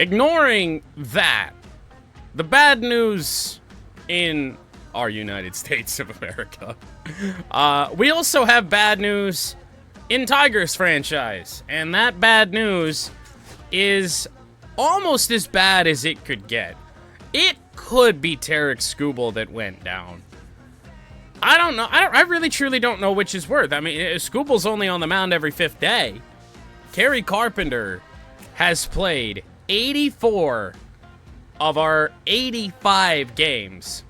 ignoring that, the bad news in our United States of America, we also have bad news in Tigers franchise. And that bad news is almost as bad as it could get. It could be Tarek Skubal that went down. I don't know. I really truly don't know which is worse. I mean, Skubal's only on the mound every 5th day. Kerry Carpenter has played 84 of our 85 games.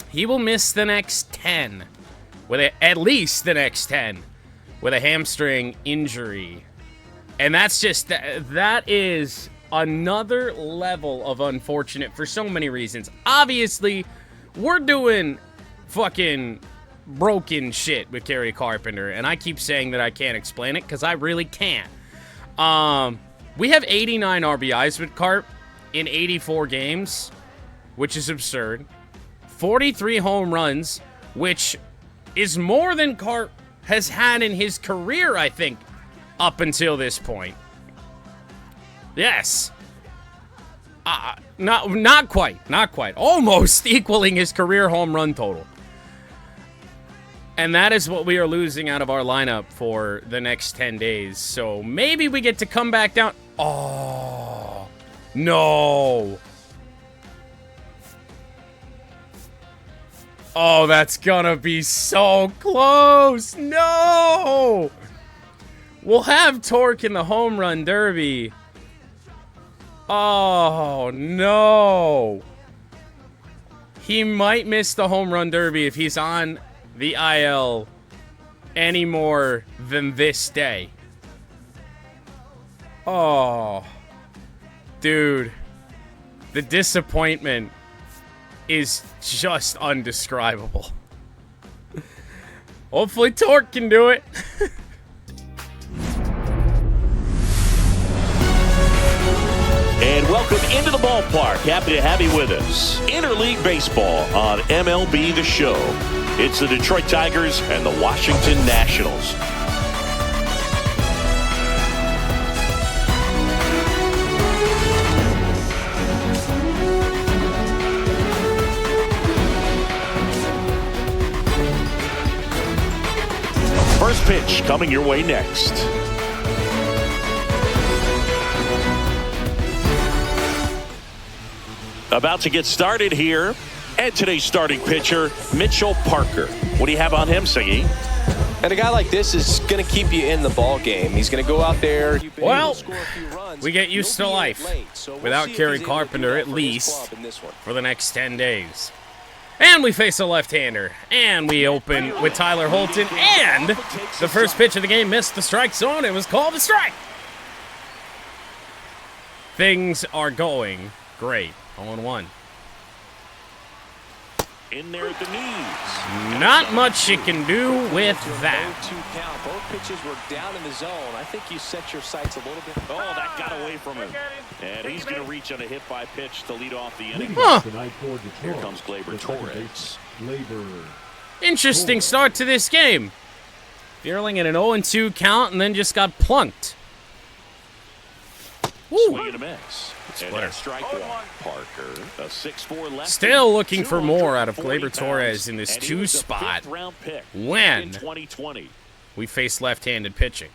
He will miss the next 10, at least the next 10, with a hamstring injury. And that's just, that is another level of unfortunate for so many reasons. Obviously, we're doing fucking broken shit with Kerry Carpenter, and I keep saying that I can't explain it because I really can't. We have 89 RBIs with Carp in 84 games, which is absurd. 43 home runs, which is more than Carp has had in his career, I think, up until this point. Yes. Not quite. Almost equaling his career home run total. And that is what we are losing out of our lineup for the next 10 days. So maybe we get to come back down. Oh, no. Oh, that's gonna be so close. No. We'll have Torque in the home run derby. Oh, no. He might miss the home run derby if he's on the IL any more than this day. Oh, dude, the disappointment is just undescribable. Hopefully Torque can do it. And welcome into the ballpark. Happy to have you with us. Interleague Baseball on MLB The Show. It's the Detroit Tigers and the Washington Nationals. First pitch coming your way next. About to get started here. And today's starting pitcher, Mitchell Parker. What do you have on him, Siggy? And a guy like this is going to keep you in the ball game. He's going to go out there. Well, we get used to life without Kerry Carpenter, at least for the next 10 days. And we face a left-hander. And we open with Tyler Holton. And the first pitch of the game missed the strike zone. It was called a strike. Things are going great. 0-1. In there at the knees. Not much you can do with that. Both pitches were down in the zone. I think you set your sights a little bit. Oh, that got away from him. And he's going to reach on a hit-by pitch to lead off the inning. Huh. Here comes Gleyber Torres. Interesting start to this game. Fearling in an 0-2 count and then just got plunked. Swing and a miss. And that strike one. Parker, a 6'4" lefty. Still looking for more out of Gleyber Torres in this 2 spot when we face left-handed pitching.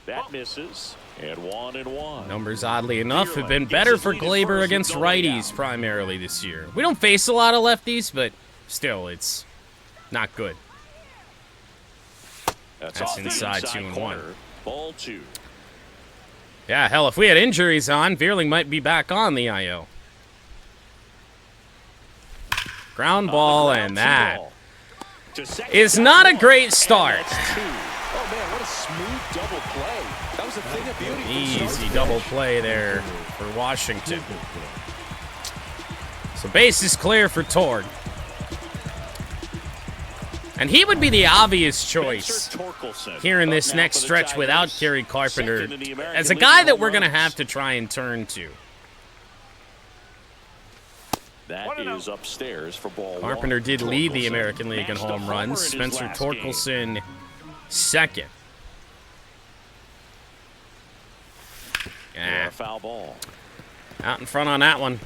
That misses. And 1-1. Numbers, oddly enough, have been better for Gleyber against righties primarily this year. We don't face a lot of lefties, but still, it's not good. That's inside 2-1. Ball 2. Yeah, hell, if we had injuries on, Veerling might be back on the IL. Ground ball, and that is not a great start. Oh, man, what a smooth double play. That was a thing of beauty. Easy double play there for Washington. So base is clear for Torg. And he would be the obvious choice here in this next stretch without Kerry Carpenter as a guy that we're going to have to try and turn to. That is upstairs for ball one. Carpenter did lead the American League in home runs. Spencer Torkelson second. Yeah, foul ball. Out in front on that one.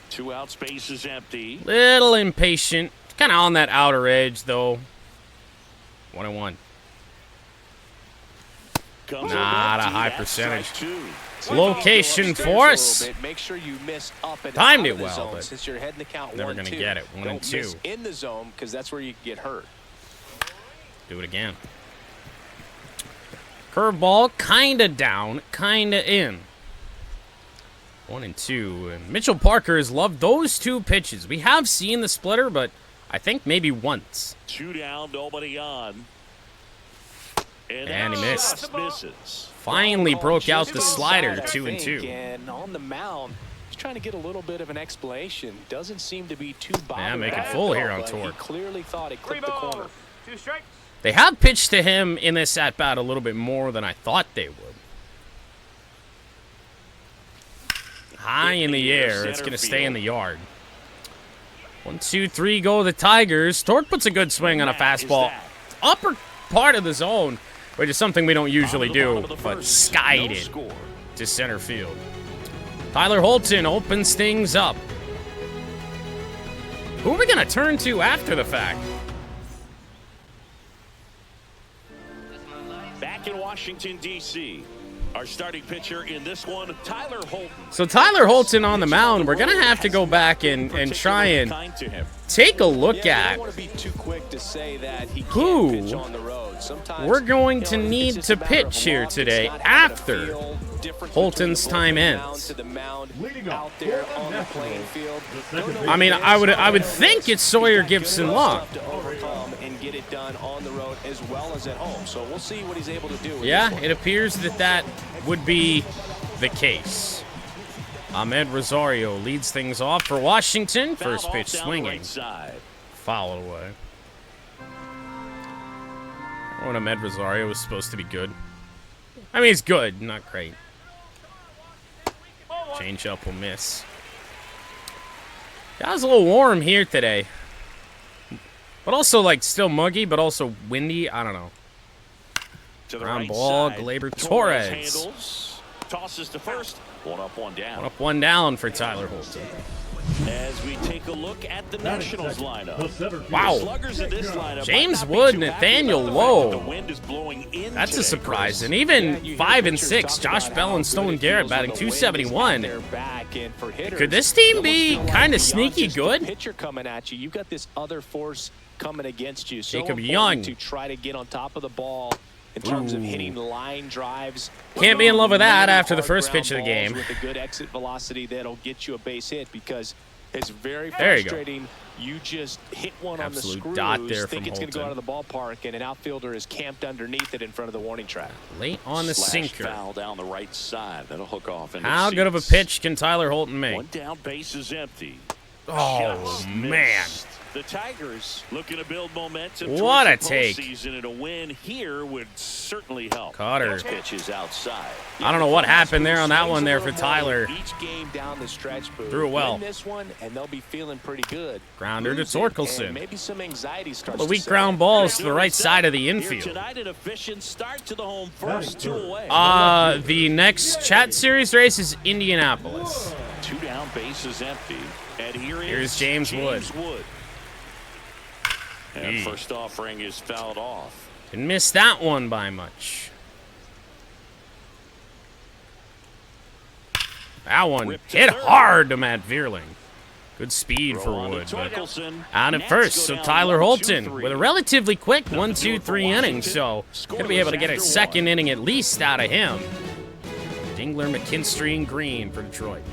2 out, space is empty. Little impatient. Kind of on that outer edge, though. 1-1. Not a high percentage. Location force. Make sure you miss up and Timed out it of the well, zone but since you're heading the count never 1-2. gonna get it. 1 and 2. Don't miss in the zone because that's where you get hurt. Do it again. Curveball, kinda down, kinda in. 1 and 2. And Mitchell Parker has loved those 2 pitches. We have seen the splitter, but I think maybe once. 2 down, nobody on. And he missed. Misses. Finally broke out the slider, 2 and 2. And on the mound, he's trying to get a little bit of an explanation. Doesn't seem to be too bothered. Yeah, make it full here on He torque. clearly thought it clipped the corner. 2 strikes. They have pitched to him in this at-bat a little bit more than I thought they would. High in the air. It's going to stay in the yard. 1, 2, 3 go the Tigers. Torque puts a good swing on a fastball. Upper part of the zone, which is something we don't usually do, but skied it to center field. Tyler Holton opens things up. Who are we going to turn to after the fact? Back in Washington, D.C., our starting pitcher in this one, Tyler Holton. So Tyler Holton on the mound. We're going to have to go back and try and take a look at who we're going to need to pitch here today after Holton's time ends. I mean, I would think it's Sawyer Gibson Long. Get it done on the road as well as at home. So we'll see what he's able to do. Yeah, it appears that would be the case. Ahmed Rosario leads things off for Washington. First pitch swinging. Foul away. When Ahmed Rosario was supposed to be good. I mean, he's good, not great. Change up will miss. Yeah, it was a little warm here today. But also, like, still muggy, but also windy. I don't know. Ground ball, Gleyber Torres. Tosses to first. 1 up, 1 down. 1 up, 1 down for Tyler Holton. As we take a look at the Nationals lineup. Wow. Sluggers in this lineup James Wood, Nathaniel Lowe. The wind is blowing in That's a today, surprise. Chris. And even 5 and 6, Josh Bell and Stone Garrett batting .271. Could this team be kind of sneaky good? Pitcher coming at you. You've got this other force coming against you. So Jacob Young to try to get on top of the ball in terms of hitting line drives. Can't be in love with that after the first pitch of the game. With a good exit velocity that'll get you a base hit because it's very There you go. frustrating. You just hit one Absolute on the screws, dot there think from it's going to go out Holton. of the ballpark, and an outfielder is camped underneath it in front of the warning track. Late on the Slash sinker. foul down the right side. That'll hook off. into How the good of a seats. pitch can Tyler Holton make? 1 down, base is empty. Oh, Shots man. missed. The Tigers looking to build momentum. What towards a the take. postseason, and a win here would certainly help. Carter. Next pitch is outside. I don't know what happened there on that one there for Tyler. Each game down the stretch, Boo. Threw it well. Win this one, and they'll be feeling pretty good. Grounder to Lose it, Torkelson. and maybe some anxiety starts The to weak set ground in. balls to the right side of the Here infield. tonight, an efficient start to the home first, 2 away. The next chat series race is Indianapolis. 2 down, base is empty. And Here's James Wood. And Gee. first offering is fouled off. Didn't miss that one by much. That one hit hard to Matt Vierling. Good speed for Wood, but out at first. So Tyler Holton with a relatively quick 1-2-3 inning, so gonna be able to get a second inning at least out of him. Dingler, McKinstry, and Green for Detroit.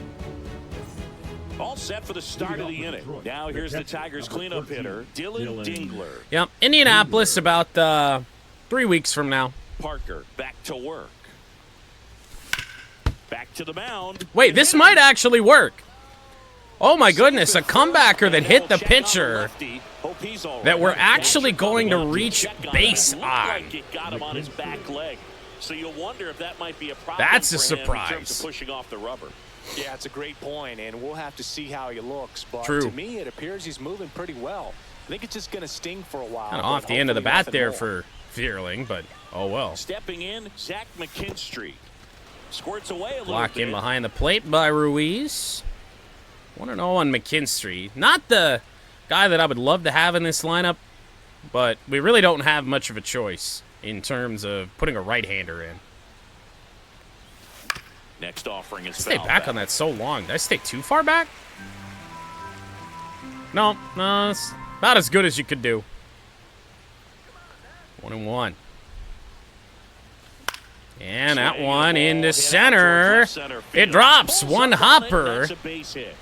All set for the start of the inning. Now here's the Tigers cleanup hitter, Dylan Dingler. Yep, Indianapolis about 3 weeks from now. Parker back to work. Back to the mound. Wait, this might actually work. Oh my goodness, a comebacker that hit the pitcher that we're actually going to reach base on. It got him on his back leg. So you wonder if that might be a problem. That's a for him in terms surprise. of pushing off the rubber. Yeah, it's a great point, and we'll have to see how he looks. But True. to me, it appears he's moving pretty well. I think it's just going to sting for a while. Kind of but off the end of the hopefully bat there nothing more. for Vierling, but oh well. Stepping in, Zach McKinstry. Squirts away a little Block bit. in behind the plate by Ruiz. 1-0 on McKinstry. Not the guy that I would love to have in this lineup, but we really don't have much of a choice in terms of putting a right-hander in. Next offering is Stay back on that so long. Did I stay too far back? No, it's about as good as you could do. 1-1. And that one into center. It drops. One hopper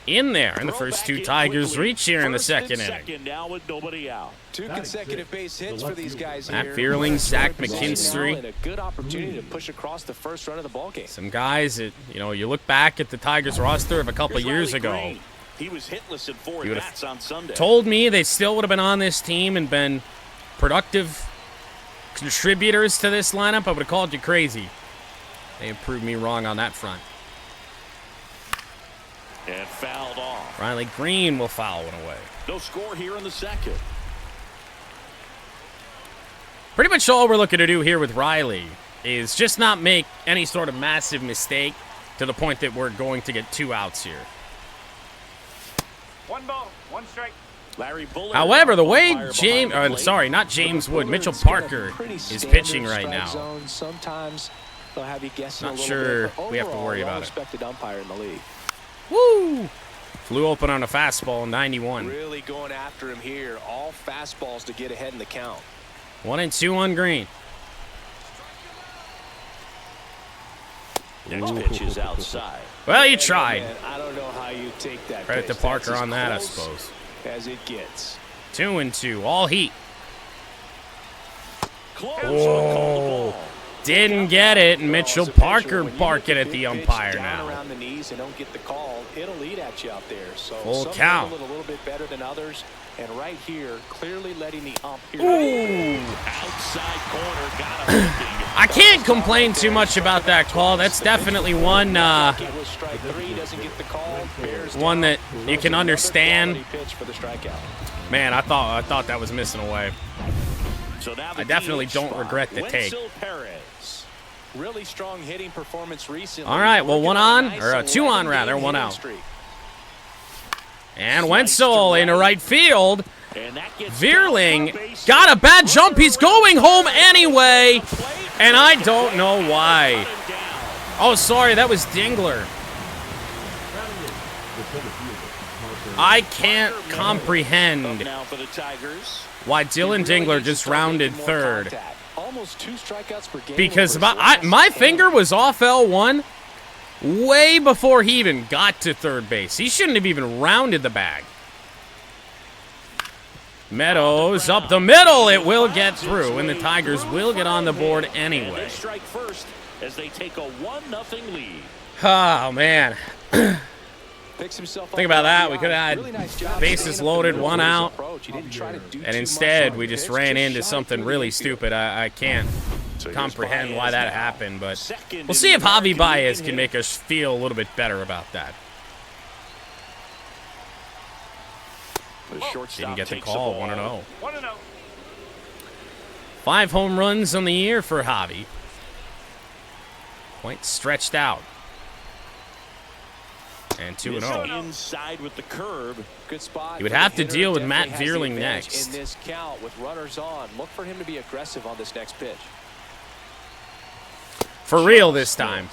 in there. And the first two Tigers reach here in the second inning. Now with nobody out. 2 consecutive base hits for these guys Matt here. Fearling, Zach McKinstry. And a good opportunity to push across the first run of the ballgame. Some guys that, you look back at the Tigers roster of a couple years ago. He was hitless in 4 You at-bats on Sunday. Told me they still would have been on this team and been productive contributors to this lineup, I would have called you crazy. They have proved me wrong on that front. And fouled off. Riley Green will foul one away. No score here in the second. Pretty much all we're looking to do here with Riley is just not make any sort of massive mistake to the point that we're going to get 2 outs here. 1 ball, 1 strike. Larry Bullard. However, the way not James Wood, Mitchell Parker is pitching right now. Sometimes they'll have you guessing Not a little sure bit, but we have to worry overall, about it. well-respected umpire in the league. Woo! Flew open on a fastball, 91. Really going after him here. All fastballs to get ahead in the count. 1-2 on Green. Next pitch is outside. Well, you tried. Man, I don't know how you take that. Credit to pitch. Parker That's on as that, I close suppose. as it gets. 2-2, all heat. Close. Oh, didn't get it, and Mitchell Parker barking at the umpire now. Around the knees and don't get the call, it'll eat at you out there. So Full some count. handle it a little bit better than others, and right here, clearly letting the ump here. Ooh. Outside corner, got him. I can't complain too much about that call. That's definitely one It was strike 3, doesn't get the call. Bears one that you can Another understand. quality pitch for the strikeout. Man, I thought that was missing away. So now I definitely DH don't spot. regret the take. Wenzel Perez. Really strong hitting performance recently. All right, well, Working 1 on on, a nice or 2 on 11-game rather, 1 hitting out. streak. And Wenzel into right field. And that gets Veerling down for a base got a hit. bad jump. He's going home anyway, and I don't know why. Got him down. Oh, sorry, that was Dingler. I can't comprehend Up now for the Tigers. why Dylan He really Dingler needs to just start rounded making more third. contact. Almost 2 strikeouts per game Because over his last my 10. finger was off L1 way before he even got to third base. He shouldn't have even rounded the bag. Meadows up the middle. It will get through, and the Tigers will get on the board And they anyway. strike first as they take a 1-0 lead. Oh, man. Picks himself Think up about on that. the We could have had really nice job bases staying up loaded, the middle 1 of his out. approach. He didn't try to do too And much instead, on we the just pitch, ran just into shot it something through the really infield. stupid. I can't So here's comprehend why Baez that now. happened, but Second we'll in see the if Javi American Baez League can in make us feel a little bit better about that. The shortstop Didn't get the takes call, ball. 1-0. 1-0. 5 home runs on the year for Javi. Quite stretched out. And 2-0. Inside with the curb. Good spot. He would for the have to hitter. deal with Definitely Matt has the Veerling advantage next. In this count with runners on, look for him to be aggressive on this next pitch. For real this time.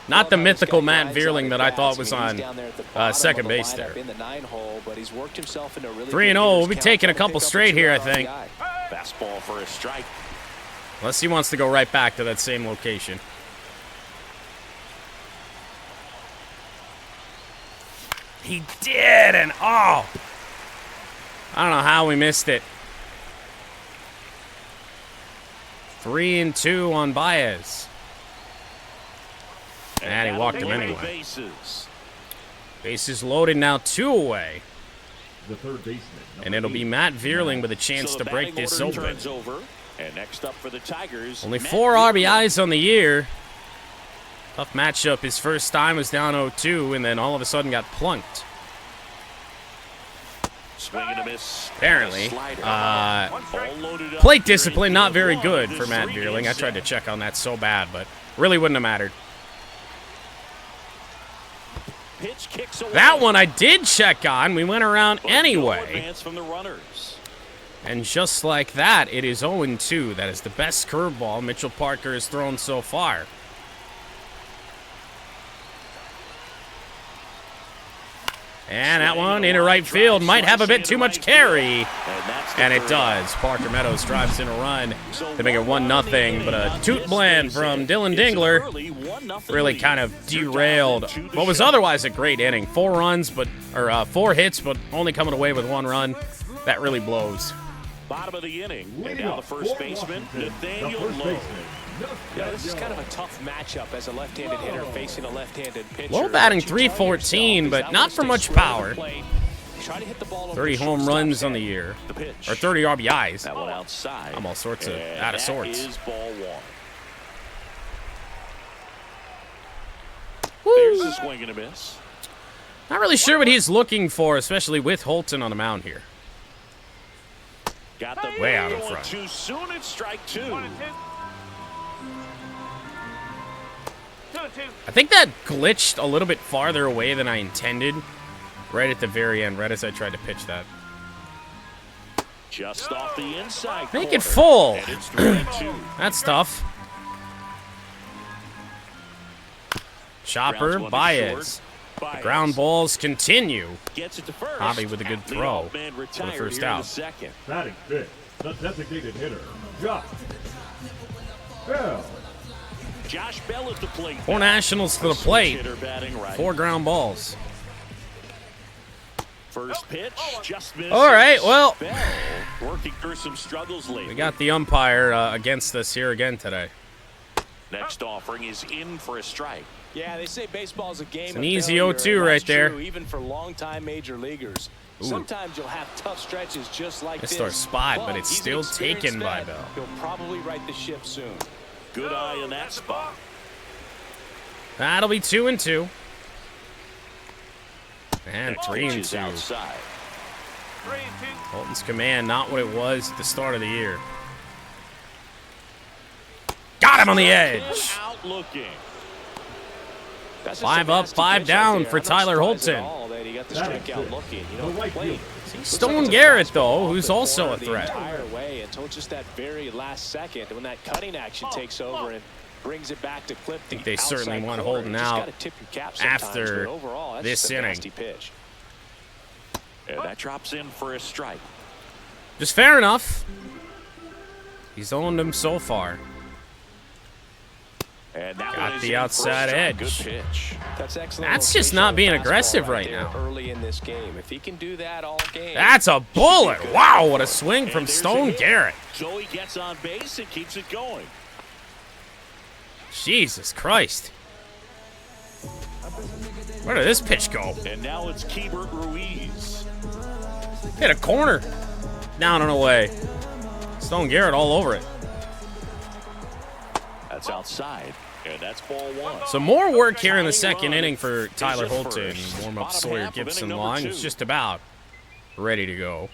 Not the Well, mythical he's got Matt guys Veerling on that the I thought bats. was I mean, on he's down there at the bottom second of the base lineup there. in the 9 hole, but he's worked himself into a really 3-0. We'll be good taking a count, couple trying to pick up straight here, I 2 think. RBI. Fastball for a strike. Unless he wants to go right back to that same location. He did, and oh! I don't know how we missed it. 3-2 on Baez. And he walked him That'll be anyway. Bases. Bases loaded now, 2 away. The third baseman. And it'll be Matt Veerling with a chance So to the break batting this order open. turns over. And next up for the Tigers. Only Matt 4 Veerling. RBIs on the year. Tough matchup. His first time was down 0-2, and then all of a sudden got plunked. Swing and a miss. Apparently. Slider. One strike. All loaded up Plate here discipline in not very game good one for of Matt this Veerling. I tried to three-game check on that so bad, but really wouldn't have mattered. pitch kicks away. That one I did check on. We went around But no anyway. advance from the runners. And just like that, it is 0-2. That is the best curveball Mitchell Parker has thrown so far. And that one into right field might have a bit too much carry. And it does. Parker Meadows drives in a run to make it 1-0. But a toot bland from Dylan Dingler really kind of derailed what was otherwise a great inning. 4 hits, but only coming away with 1 run. That really blows. Bottom of the inning, and now the first baseman, Nathaniel Lowe. Yeah, this is kind of a tough matchup as a left-handed hitter facing a left-handed pitcher. Low batting What you tell .314, yourself but is not for stay much square power. on the plate, try to hit the ball over 30 the home shortstop's runs on head. the year. The pitch. Or 30 RBIs. That one outside. I'm all sorts of And out of sorts. That is ball 1. Woo. There's a swing and a miss. Not really sure what he's looking for, especially with Holton on the mound here. Got the Way out in going front. too soon. It's strike 2. 1-2. 2-2. I think that glitched a little bit farther away than I intended. Right at the very end, right as I tried to pitch that. Just off the inside. Make corner. it full. And it's 3-2. That's tough. Chopper, Grounds one to Baez. short. The Baez ground balls continue. gets it to first. Hobby with a good throw Leadoff man for the retired first here in out. the second. Batting fifth, the designated hitter, Josh Bell. Josh Bell at the plate. 4 now. Nationals to the Switch plate. hitter batting right. 4 ground balls. First pitch, just missed. All right, well, Bell working through some struggles lately. we got the umpire against us here again today. Next offering is in for a strike. Yeah, they say baseball is a game. It's of an easy failure, 0-2 and right that's there. true, even for longtime major leaguers. Ooh. Sometimes you'll have tough stretches just like Missed this. our spot, but it's he's an still experienced taken by vet. Bell. He'll probably right the ship soon. Good eye in that spot. That'll be 2-2. And Next pitch is 3-2. outside. 3-2. Holton's command, not what it was at the start of the year. Got him on the edge. Out looking. That's just 5 a up, nasty 5 pitch down right there. for I'm not Tyler surprised at Holton. all that he got the Batting strikeout fifth, looking. You the know, right played. fielder, Stone Garrett, though, who's also a The threat. entire way until just that very last second when that cutting action takes over and brings it back to clip the think they certainly outside want corner. Holton You just out gotta tip your cap sometimes, after but overall, that's this just a inning. nasty pitch. And that drops in for a strike. Just fair enough. He's owned him so far. And that Got one is the in for a outside strike. edge. Good pitch. That's excellent. That's just location not on being the aggressive fastball right there now. Early in this game, if he can do that all game. That's a bullet. Wow, what a swing And from there's a Stone hit. Garrett. So he gets on base and keeps it going. Jesus Christ. Where did this pitch go? And now it's Keibert Ruiz. Hit a corner. Down and away. Stone Garrett all over it. That's outside. And that's ball 1. So more work here in the second inning for Tyler Holton. Warm up Sawyer Gibson line. It's just about ready to go.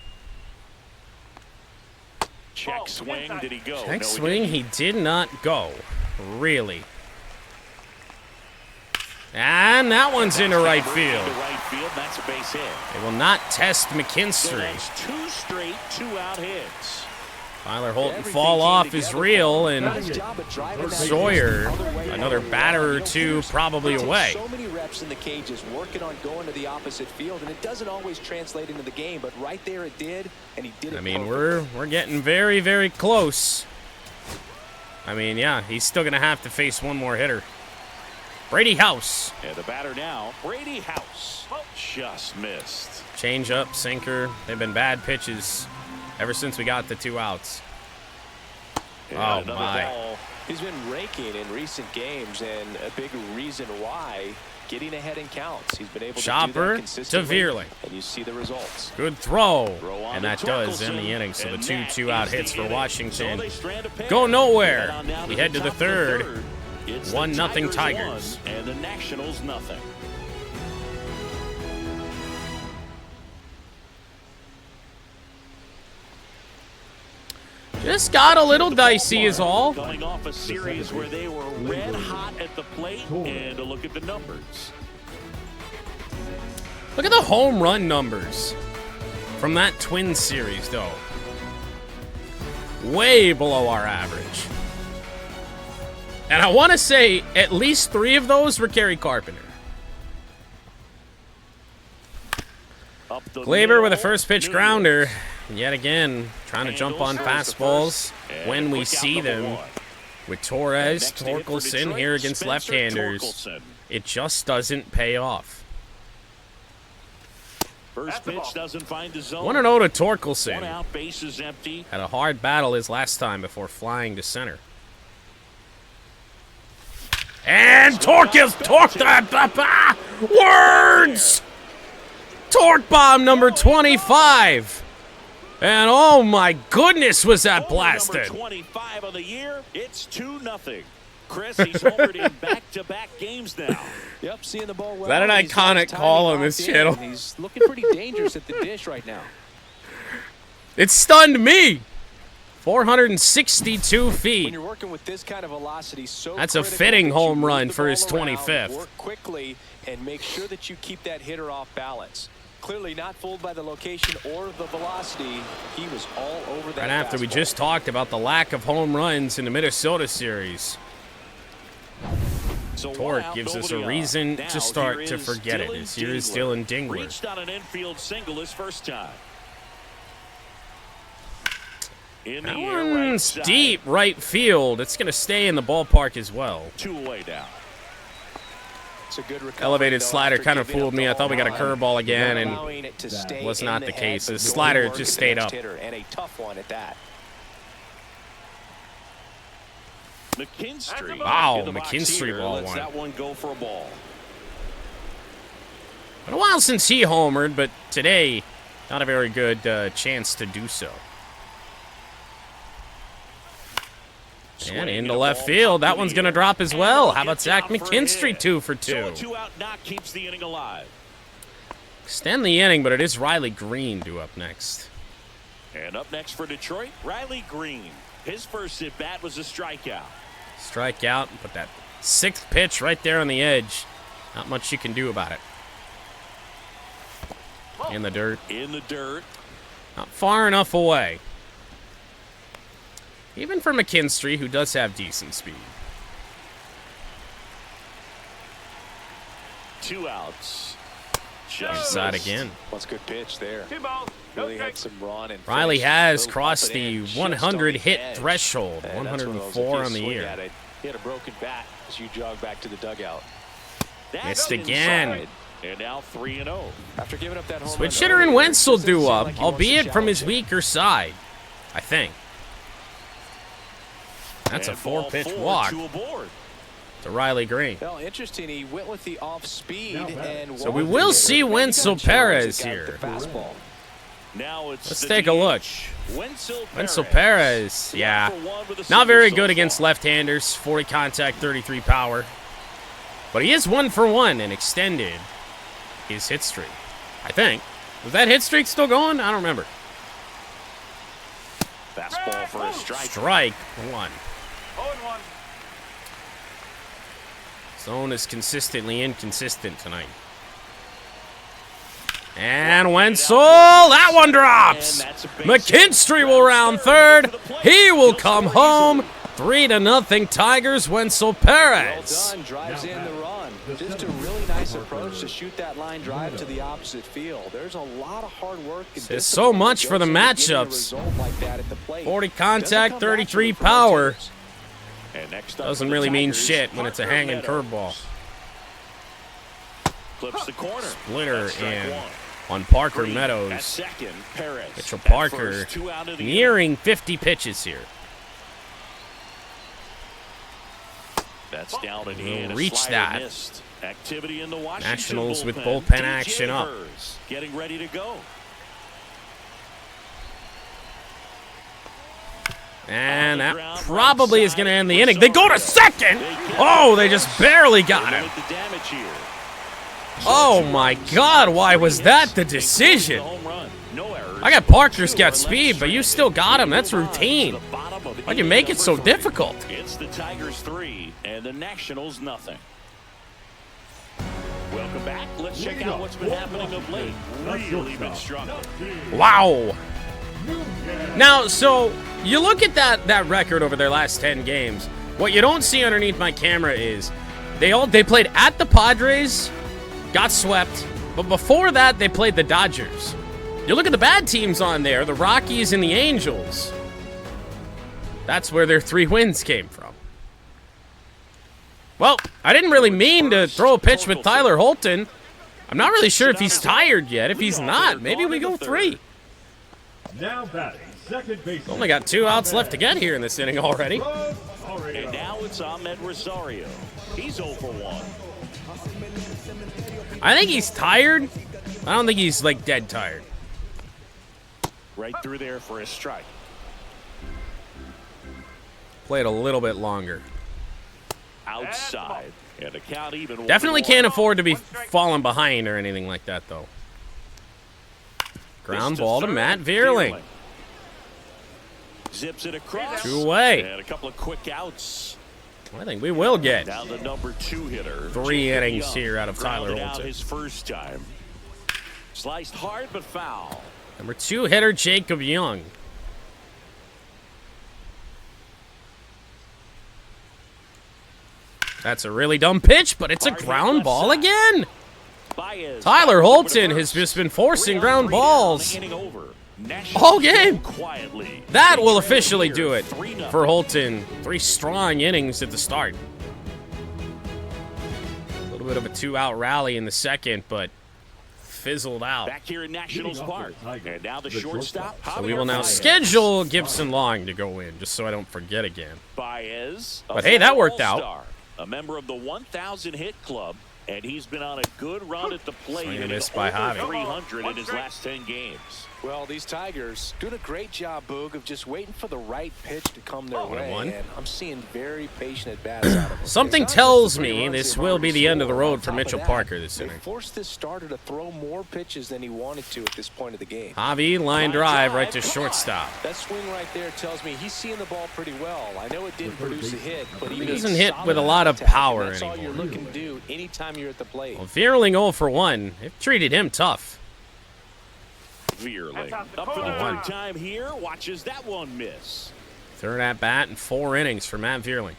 Check swing. Did he go? Check No, swing, didn't. he did not go. Really. And that one's into right field. Into right field. That's a base hit. They will not test So McKinstry. that's 2 straight 2-out hits. Tyler Holton Everything fall came off is together real, for him. and Nice job of driving that Sawyer, other way another out. batter or You know, two Pierce probably takes away. So many reps in the cages working on going to the opposite field, and it doesn't always translate into the game, but right there it did, and he did it I mean, perfectly. we're getting very, very close. I mean, yeah, he's still going to have to face one more hitter. Brady House. And the batter now, Brady House. Just missed. Change up, sinker. They've been bad pitches ever since we got the 2 outs. And Oh, another my. ball. He's been raking in recent games, and a big reason why, getting ahead in counts. He's been able to do Chopper that to consistently, Veerling. and you see the results. Good throw. Throw on And to that does Torkelson, end the inning. So the and 2 that 2-out is the hits for inning. Washington. So they strand a pair. Go nowhere. Head on down We to head to the top of the third. It's the 1-0 Tigers. 1, and the Nationals nothing. Just got a little dicey is all. Coming off a series where they were red hot at the plate, and a look at the numbers. Look at the home run numbers from that Twins series, though. Way below our average. And I want to say at least 3 of those were Kerry Carpenter. Glaber with a first pitch grounder. Yet again, trying to jump on fastballs when we see them. With Torres, Torkelson here against left-handers. It just doesn't pay off. First pitch doesn't find the zone. 1-0 to Torkelson. 1 out, base is empty. Had a hard battle his last time before flying to center. And torque that. Words! Torque bomb number 25. And oh my goodness, was that blasted. Number 25 of the year. It's 2-0. Chris, he's homered in back-to-back games now. Yep, seeing the ball well. Is that an iconic call on this channel? He's looking pretty dangerous at the dish right now. It stunned me. 462 feet. When you're working with this kind of velocity, so that's a fitting home run for his 25th. Work quickly and make sure that you keep that hitter off balance. Clearly not fooled by the location or the velocity. He was all over that. Right after we fastball. just talked about the lack of home runs in the Minnesota series. So Torque gives us a reason to start to forget it. As here is Dylan Dingler. Reached on an infield single his first time. In That the air, right one's side. deep right field. It's going to stay in the ballpark as well. 2 away now. It's a good recovery, Elevated though, slider after kind of giving up fooled me. I thought we got a the curveball again, and allowing it to stay was in not the head, case. but The good slider work just at the stayed next up. hitter, and a tough one at that. McKinstry. Wow, in the box McKinstry here, ball lets one. that one go for a ball. Been a while since he homered, but today, not a very good chance to do so. And into left field. That one's going to drop as well. How about Zach McKinstry, 2 for 2? So a 2-out knock keeps the inning alive. Extend the inning, but it is Riley Green due up next. And up next for Detroit, Riley Green. His first at-bat was a strikeout. Strikeout, put that 6th pitch right there on the edge. Not much you can do about it. In the dirt. In the dirt. Not far enough away. Even for McKinstry, who does have decent speed. 2 outs. Inside again. What's a good pitch there. 2 balls. Really had some run and Riley finish. has Little crossed up and the in, just 100 on the hit edge. threshold. And that's one of those, if 104 you on the swing year. at it, he had a broken bat as you jog back to the dugout. That's Missed again. inside. And now 3-0. After giving up that home Switch run hitter and earlier, Wentz will it doesn't do seem up, like he wants to albeit from his challenge it. weaker side, I think. That's a And ball 4-pitch 4 walk to a board. to Riley Green. Well, interesting. He went with the off speed Now back. and So we walked will the see hitter. Maybe Wenzel got a challenge Perez that guy here. with the fastball. Now it's Let's the take a look. DH. Wenzel Perez, yeah. 1-for-1 with a Not single very so good against far. left-handers. 40 contact, 33 power. But he is 1-for-1 and extended his hit streak, I think. Was that hit streak still going? I don't remember. Fastball for a strike. Strike 1. 0-1. Zone is consistently inconsistent tonight. And Wenzel, that one drops. McKinstry will round third. He will come home. 3-0 Tigers. Wenzel Well Perez. done. Drives in the run. Just a really nice approach to shoot that line drive to the opposite field. There's a lot of hard work. and Says so discipline much that for the goes into getting a matchups. result like that at the plate. 40 Doesn't contact, come 33 naturally for most power. hitters. And next up Doesn't for the really mean Tigers, shit when it's a Parker hanging Meadows. curveball. Clips the corner. Splitter That's strike in 1. on Parker Green Meadows. at second. Perez Mitchell at Parker first, 2 out of the nearing 50 pitches here. That's down and We'll in. A reach slider that. Missed. Activity in the Washington Nationals with bullpen. bullpen DJ action up. Hers getting ready to go. And that probably is going to end the inning. They go to second. Oh, they just barely got him. Limit the damage here. Oh my God, why was that the decision? Home run. No errors. I got Parker's got speed, but you still got him. That's routine. Why'd you make it so difficult? It's the Tigers 3 and the Nationals nothing. Welcome back. Let's check out what's been happening of late. Really been struggling. Wow. Now, so you look at that record over their last 10 games. What you don't see underneath my camera is they played at the Padres, got swept, but before that they played the Dodgers. You look at the bad teams on there, the Rockies and the Angels. That's where their 3 wins came from. Well, I didn't really mean to throw a pitch with Tyler Holton. I'm not really sure if he's tired yet. If he's not, maybe we go 3. Now batting, second base. Only got 2 outs left to get here in this inning already. And now it's Ahmed Rosario. He's 0 for 1. I think he's tired. I don't think he's, like, dead tired. Right through there for a strike. Played a little bit longer. Outside. And the count even. Definitely can't afford to be falling behind or anything like that, though. Ground ball to Matt Vierling. Zips it across. 2 away. And a couple of quick outs. I think we will get Now the number 2 hitter. 3 Jacob innings Young, here out of Tyler grounded out Holton. his first time. Sliced hard but foul. Number 2 hitter, Jacob Young. That's a really dumb pitch, but it's a ground ball again. Tyler Holton has just been forcing ground balls all game. That will officially do it for Holton. 3 strong innings at the start. A little bit of a 2-out rally in the second, but fizzled out. Back here in Nationals Park. And now the shortstop. So we will now schedule Gibson Long to go in, just so I don't forget again. Baez, but hey, that worked out. A member of the 1,000 hit club, and he's been on a good run at the plate. Swing and miss by Javi. 300 in his last 10 games. Well, these Tigers doing a great job, Boog, of just waiting for the right pitch to come their way. And I'm seeing very patient at-bats out of them. Something tells me this will be the end of the road for Mitchell Parker this inning. They forced this starter to throw more pitches than he wanted to at this point of the game. Javi, line drive right to shortstop. That swing right there tells me he's seeing the ball pretty well. I know it didn't produce a hit, but he doesn't hit with a lot of power anymore. That's all you're anymore. looking to do anytime you're at the plate. Well, Vierling 0 for 1. They've treated him tough. Vierling up for the 3rd time here. Watches that one miss. 3rd at bat and 4 innings for Matt Vierling.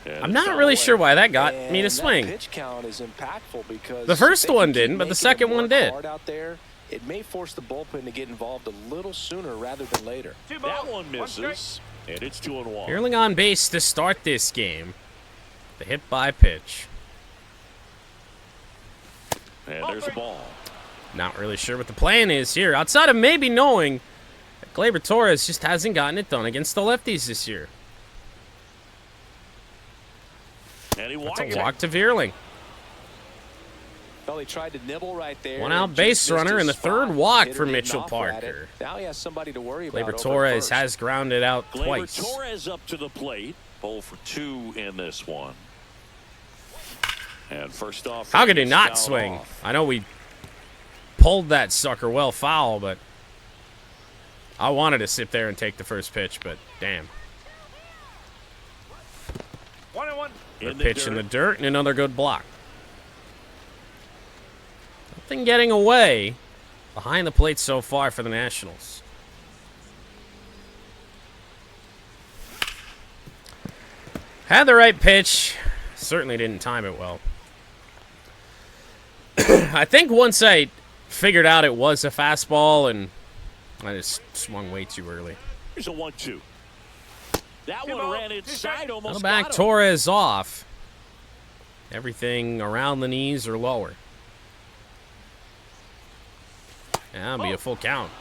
I'm not really sure why that got me to swing. Pitch count is impactful because the first one didn't, but the second one did. Out there, it may force the bullpen to get involved a little sooner rather than later. That one misses, and it's 2-1. Vierling on base to start this game. The hit by pitch. And there's a ball. Not really sure what the plan is here, outside of maybe knowing that Gleyber Torres just hasn't gotten it done against the lefties this year. And he That's a walk to Vierling. Well, he tried to nibble right there. 1 out base runner and the 3rd walk for Mitchell Parker. Now he has somebody to worry about. Gleyber Torres has grounded out twice. Gleyber Torres up to the plate. 0 for 2 in this one. And first off, how could he not swing? I know we pulled that sucker well foul, but I wanted to sit there and take the first pitch, but damn. 1-1. Good pitch in the dirt and another good block. Nothing getting away behind the plate so far for the Nationals. Had the right pitch. Certainly didn't time it well. I think once I figured out it was a fastball, and I just swung way too early. Here's a 1-2. That one ran inside, almost back Torres off. Everything around the knees or lower. That'll be a full count.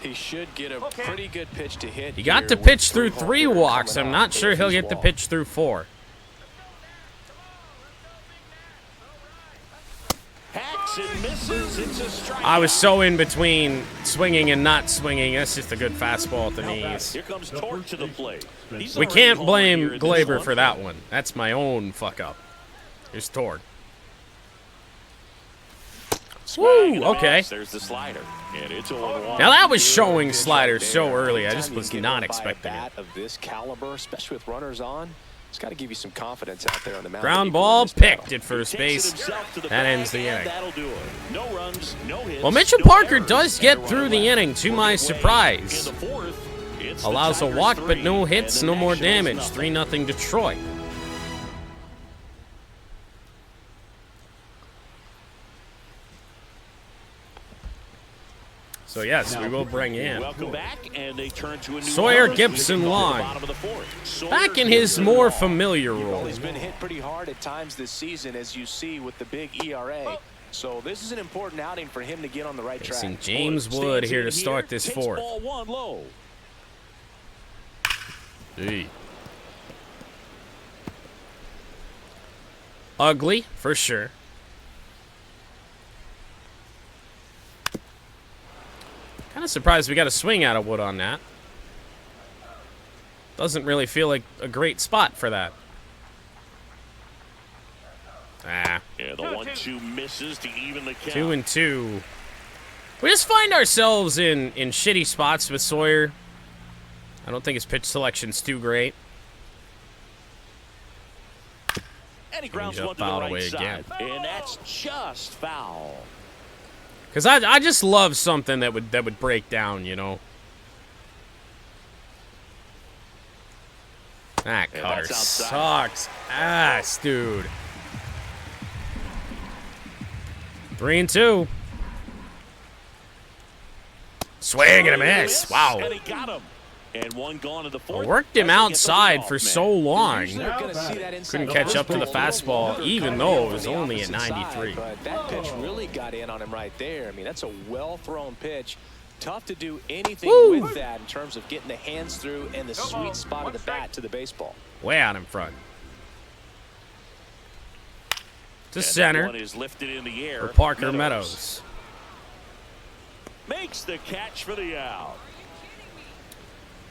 He should get a pretty good pitch to hit. He got to pitch through 3 walks. I'm not sure he'll get to pitch through 4. And misses. It's a strike. I was so in between swinging and not swinging. That's just a good fastball at the knees. Here comes Torque to the plate. We can't blame Gleyber for that one. That's my own fuck up. Here's Torque. Woo, okay. There's the slider. And it's 0-1. Now that was showing sliders so early. I just was not expecting it. Of this caliber, especially with runners on, It's got to give you some confidence out there on the mound. Ground ball picked at first base. That ends the inning. No runs, no hits, Well, Mitchell no Parker errors, does and get a run through the away. inning, to my surprise. In the fourth, it's the Allows a Tigers walk, but 3 no hits, and the no more Nationals damage. nothing. 3-0 Detroit. So yes, we will bring in Welcome back, and they turn to a new Sawyer offense. Gibson We get to the Long. bottom of the fourth. Sawyer Back in his Gibson more Long. familiar Well, role. he's been hit pretty hard at times this season, as you see with the big ERA. So this is an important outing for him to get on the right track. Facing James Wood here to start this Takes fourth. ball one low. Gee. Ugly, for sure. Kind of surprised we got a swing out of Wood on that. Doesn't really feel like a great spot for that. Ah, Yeah, the 1-2 misses to even the count. 2-2. We just find ourselves in shitty spots with Sawyer. I don't think his pitch selection's too great. And he grounds Changeup one to the fouled right away side. again. And that's just foul. Because I just love something that would break down, you know. That Yeah, cutter that's outside. sucks ass, dude. 3-2. Swing and a miss. Wow. And he got him. And one gone to the fourth. I worked him Doesn't get the outside leadoff for man. so long. Usually you're gonna see that inside Couldn't catch up to the fastball, fastball, even though it was on the only at opposite 93. side, but that pitch really got in on him right there. I mean, that's a well-thrown pitch. Tough to do anything Woo! with that in terms of getting the hands through and the sweet spot of the bat to the baseball. Way out in front. To And that center one is lifted in the air. for Parker Meadows. Makes the catch for the out.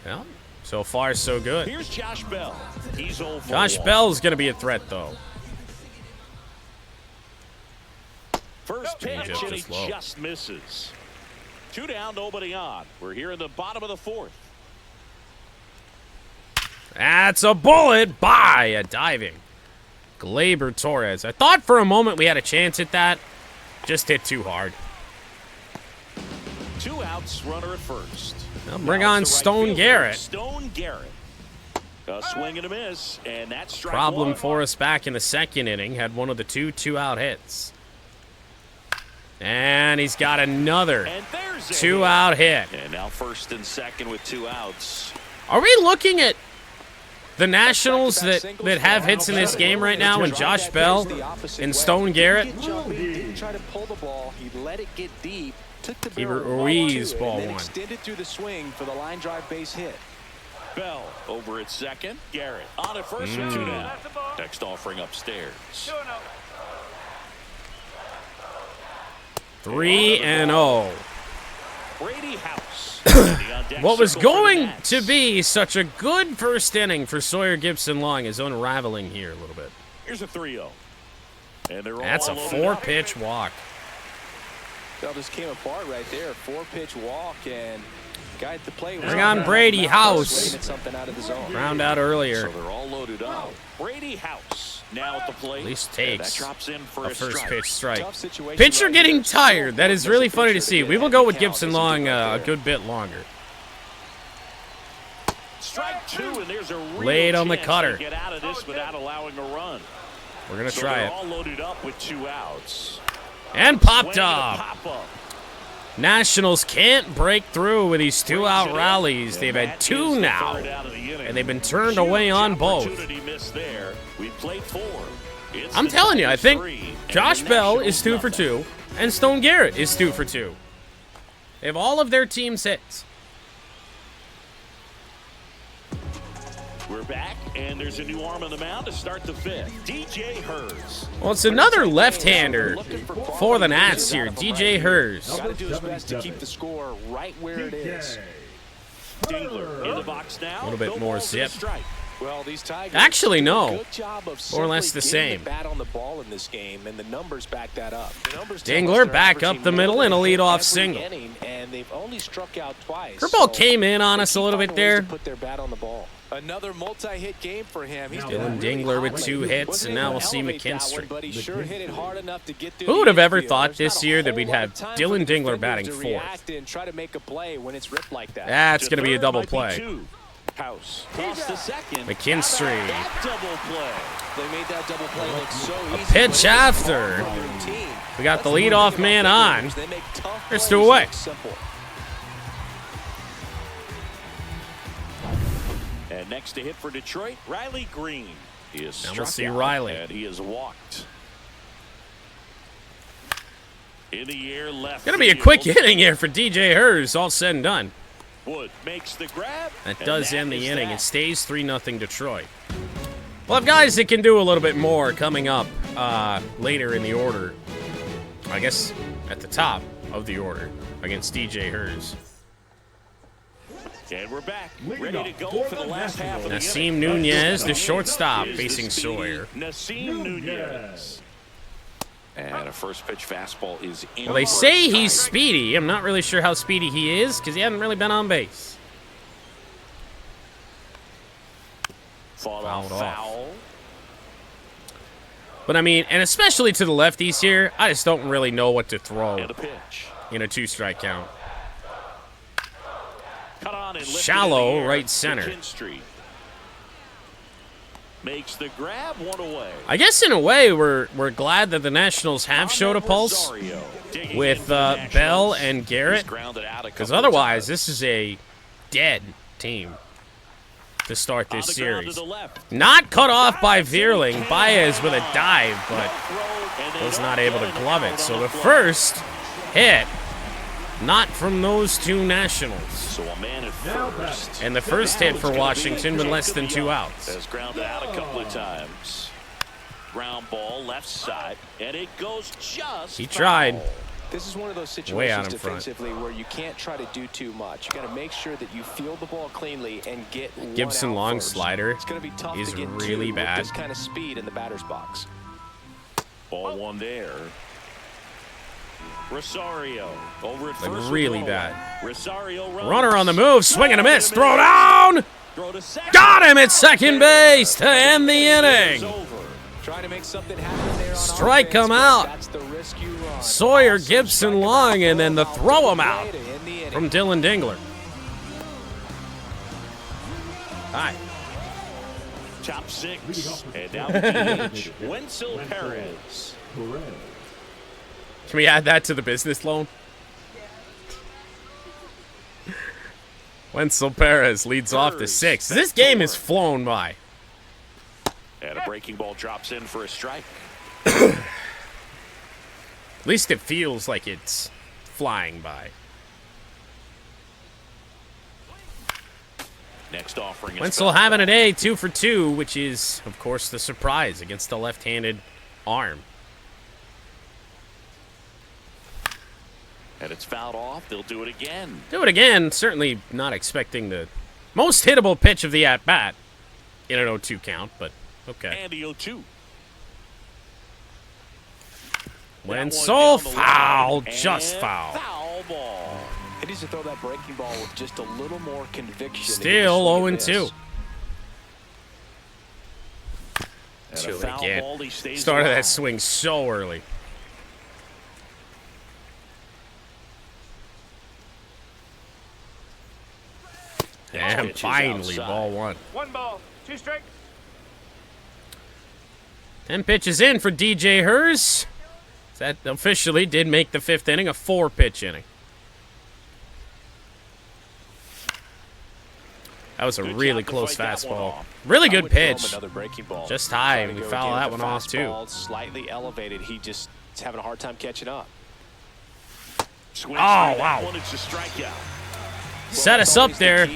Well, so far so good. Here's Josh Bell. He's 0 for Josh 1. Bell's going to be a threat, though. First pitch, Changeup and just he low. just misses. 2 down, nobody on. We're here in the bottom of the fourth. That's a bullet by a diving Gleyber Torres. I thought for a moment we had a chance at that. Just hit too hard. 2 outs, runner at first. Well, bring Now on it's the right Stone fielder, Garrett. Stone Garrett. A swing and a miss, and that's strike Problem one. for us back in the second inning. Had one of the two-out hits. And he's got another And there's a two-out hit. hit. And now first and second with 2 outs. Are we looking at the Nationals that have hits in this game right now, and Josh Bell and Stone Garrett? He didn't try to pull the ball. He let it get deep. Took the Gave barrel Ruiz right to it, ball and then one. extended through the swing for the line drive base hit. Bell over at second. Garrett on at first with 2 down. Next offering upstairs. 3-0. Brady House. What was going to be such a good first inning for Sawyer Gibson Long is unraveling here a little bit. Here's a 3-0. And they're That's a all loaded up. 4-pitch walk. That just came apart right there. 4-pitch walk, and guy at the plate. Bring on Brady House. Something out of the zone. Ground out earlier. So they're all loaded up. Brady House now at the plate. At least And takes that drops in for a a first strike. pitch strike. Tough situation Pitcher right getting here. tired. That is really funny to see. We will go with Count Gibson isn't Long good right a there. good bit longer. Strike 2, and there's a real Laid on the chance cutter. to get out of this without allowing a run. We're going to So try they're it. all loaded up with 2 outs. And popped Swing and a up. pop-up. Nationals can't break through with these 2-out rallies. They've And had that is 2 the now. third out of the inning. And they've been turned Huge away on both. opportunity missed there. We played 4. It's I'm the telling you, I Tigers think 3, and Josh the Bell Nationals is 2 for nothing. 2, and Stone Garrett is 2 for 2. They have all of their team's hits. We're back, and there's a new arm on the mound to start the 5th. DJ Hers. Well, it's another left-hander for the Nats here. DJ Hers. Got to do his best to keep the score right where it is. Dingler in the box now. A little bit No more balls and a zip. strike. Well, these Tigers Actually, do a no. good job of More or less simply the getting same. the bat on the ball in this game, and the numbers back that up. The numbers tell us Dingler they're back up averaging the middle more and a than leadoff every single. inning, and they've only struck out twice. Curveball so came in on they us a keep little bit finding ways there. to put their bat on the ball. Another multi-hit game for him. He's Dylan doing Dingler really with hot 2 lately. hits, Wasn't and now able we'll to see elevate that McKinstry. one, but he sure hit it hard enough to get through Who the would have ever infield. thought There's this not a year that whole we'd lot have of time Dylan for the Dingler defenders batting to 4th? react and try to make a play when it's ripped like that. That's going to be a third double might be play. 2. House cross the second. McKinstry. How about that double play? They made that double play look so easy. pitch but it's after. hard for your team. We got the That's leadoff thing man about on. pitchers. They make tough There's plays 2 away. look simple. And next to hit for Detroit, Riley Green. He is Now we'll struck see out, Riley. and he is walked. In the air, left. Going to be a field. quick inning here for DJ Hers, all said and done. Wood makes the grab. That and does that end the is inning. that. It stays 3-0 Detroit. We'll have guys that can do a little bit more coming up later in the order. I guess at the top of the order against DJ Hers. And we're back, Leading ready to up go for for the the last half of the Nasim inning. Nunez, the shortstop, Is facing the speedy Sawyer. Nasim Nunez. And a first pitch fastball is in. Well, they say he's speedy. I'm not really sure how speedy he is because he hasn't really been on base. Fouled Fouled off. foul. But I mean, and especially to the lefties here, I just don't really know what to throw And a pitch. in a 2-strike count. Cut on and lifted Shallow in the air. right center. McKinstry makes the grab, 1 away. I guess in a way we're glad that the Nationals have showed a pulse Rosario digging with in for the Bell Nationals. and He's Garrett, grounded out a because couple of otherwise times. this is a dead team to start On this the ground to series. the left. Not cut off by Veerling. Baez with a dive, but And they was don't not able to get an glove out it. So on the play. first hit, not from those 2 Nationals. So a man at Now first. And the first hit for It's gonna Washington be with less than 2 Jacob outs. Has grounded out a couple of times. Ground ball left side, and it goes just. He tried. foul. This is one of those Way out situations in front. defensively where you can't try to do too much. You got to make sure that you field the ball cleanly and get Gibson one out long first. slider It's going to be tough is to get really 2 bad. with this kind of speed in the batter's box. Ball 1 there. Rosario over at Like first. really with bad. Rosario runs. Runner on the move, swing and a miss, throw down! Throw to second. Got him at second base to end the It's inning. over. Trying to make something happen there on Strike offense, him but out. That's the risk you run. Sawyer, Also Gibson, strike him Long, out and then the for a throw foul him out play to end the inning. from Dylan Dingler. Hi. Top 6. And down to DH. Wenzel Perez. Perez. Can we add that to the business loan? Wenzel Perez leads off the 6th. This game is flown by. And a breaking ball drops in for a strike. At least it feels like it's flying by. Next offering is Wenzel having a day, 2 for 2, which is, of course, the surprise against the left-handed arm. and it's fouled off. They'll do it again. Do it again. Certainly not expecting the most hittable pitch of the at-bat in an 0-2 count, but okay. And the 0-2. Wenzel foul, just foul. Foul ball. He needs to throw that breaking ball with just a little more conviction. Still 0-2. And a Do it foul again. ball, he stays Started alive. that swing so early. And Pitch is finally, outside. ball 1. 1 ball, 2 strikes. 10 pitches in for DJ Hers. That officially did make the 5th inning a 4-pitch inning. That was a Good really job to close fight that one fastball. off. Really I good would throw him pitch. Another breaking ball. Just high, Try and to we go foul again that with one the off, too. fastball, Slightly elevated. He just is having a hard time catching up. Swings Oh, through wow. that one, it's a strikeout. Set us up there.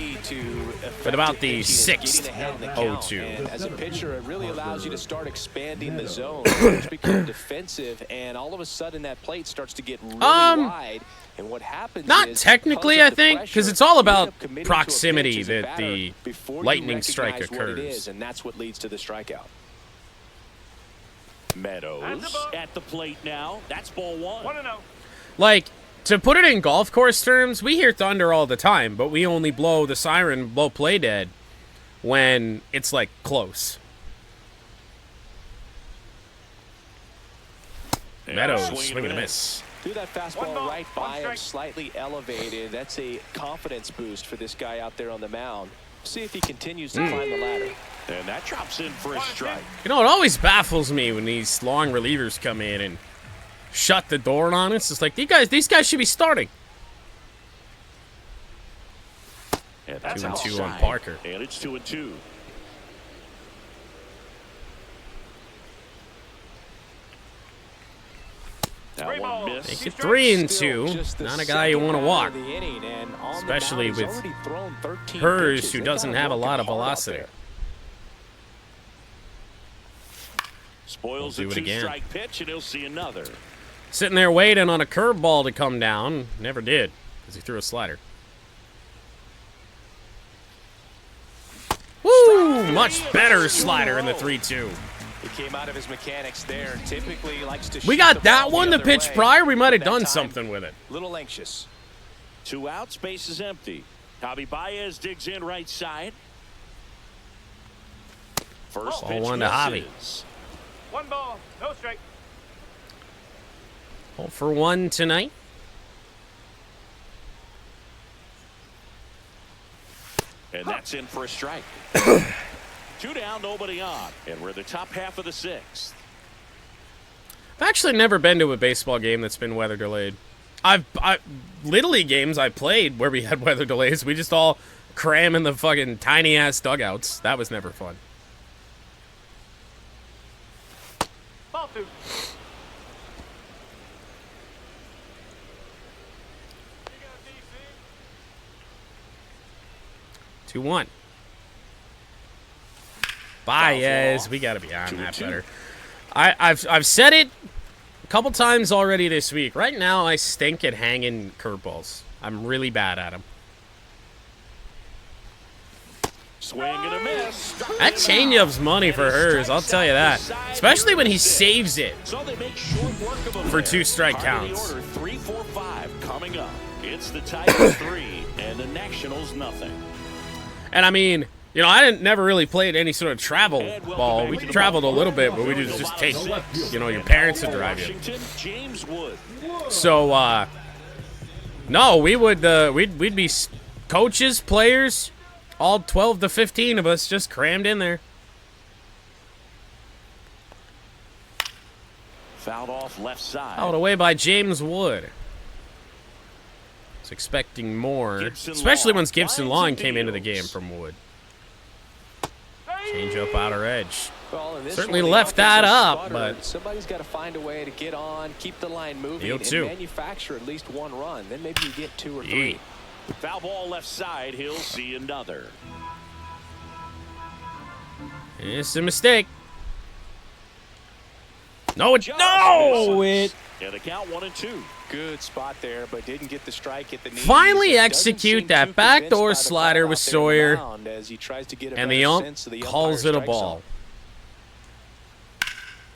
But about the 6th 0-2. And as a pitcher, it really allows you to start expanding the zone. Just become defensive, and all of a sudden that plate starts to get really wide. And what happens Not is, technically, because I of the think, because pressure, it's all you about end up committing to a proximity pitch as a that the batter before you lightning strike recognize what it occurs. is, and that's what leads to the strikeout. Meadows at the plate now. That's ball 1. 1-0. Like, to put it in golf course terms, we hear thunder all the time, but we only blow the siren, blow play dead when it's, like, close. Meadows, swing and a miss. Threw that One fastball ball, right one by him, strike. slightly elevated. That's a confidence boost for this guy out there on the mound. See if he continues to climb the ladder. And that drops in for a strike. You know, it always baffles me when these long relievers come in and shut the door on us. It's like, these guys should be starting. And that's 2-2 on outside. Parker. And it's 2-2. That one missed. Make it 3-2. Still just the Not a guy you second want to batter walk. of the inning, and on the Especially mound, he's with already thrown 13 Hers, pitches. who They've doesn't got have a him lot of working hard out velocity. there. Spoils We'll the do it again. 2-strike pitch, and he'll see another. Sitting there waiting on a curveball to come down. Never did, because he threw a slider. Woo! Much better slider in the 3-2. He came out of his mechanics there and typically likes to We shoot got the that ball one, the the other pitch way. prior. We might have That done time, something with it. Little anxious. 2 out, space is empty. Javi Baez digs in right side. First Ball pitch 1 to Javi. misses. 1 ball, no strike. 0 for 1 tonight. And that's in for a strike. 2 down, nobody on. And we're the top half of the 6th. I've actually never been to a baseball game that's been weather delayed. Little League games I played where we had weather delays. We just all cram in the fucking tiny ass dugouts. That was never fun. Ball 2. 2-1. Baez, we gotta be on that 2-2. better. I've said it a couple times already this week. Right now, I stink at hanging curveballs. I'm really bad at them. Swing and a miss. That changeup's money for hers, I'll tell you that. Especially when he saves it. So they make short work of him For there. 2 strike Part of the counts. order, 3, 4, 5 coming up. It's the Tigers 3 and the Nationals nothing. And I mean, you know, I never really played any sort of travel ball. We traveled a little bit, but we just take, you know, your parents to drive you. Washington, James Wood. So, no, we'd be coaches, players, all 12 to 15 of us just crammed in there. Fouled off left side. Out away by James Wood. Was expecting more, Gibson especially Long. once Gibson Lines Long and came into the game deals. from Wood. Change up outer edge. Well, in this Certainly one, the left that offense was up, sputtered. but somebody's got to find a way to get on, keep the line moving, Deal and two. manufacture at least 1 run. Then maybe you get 2 or 3. Yeet. Foul ball left side. He'll see another. It's a mistake. No, it, Just no, misses. it. And a count 1-2. Good spot there, but didn't get the strike at the knees. Finally Doesn't execute seem that too backdoor convinced by the slider call with out there on the Sawyer, mound as he tries to get a and the better ump sense of the calls umpire's it a strike ball.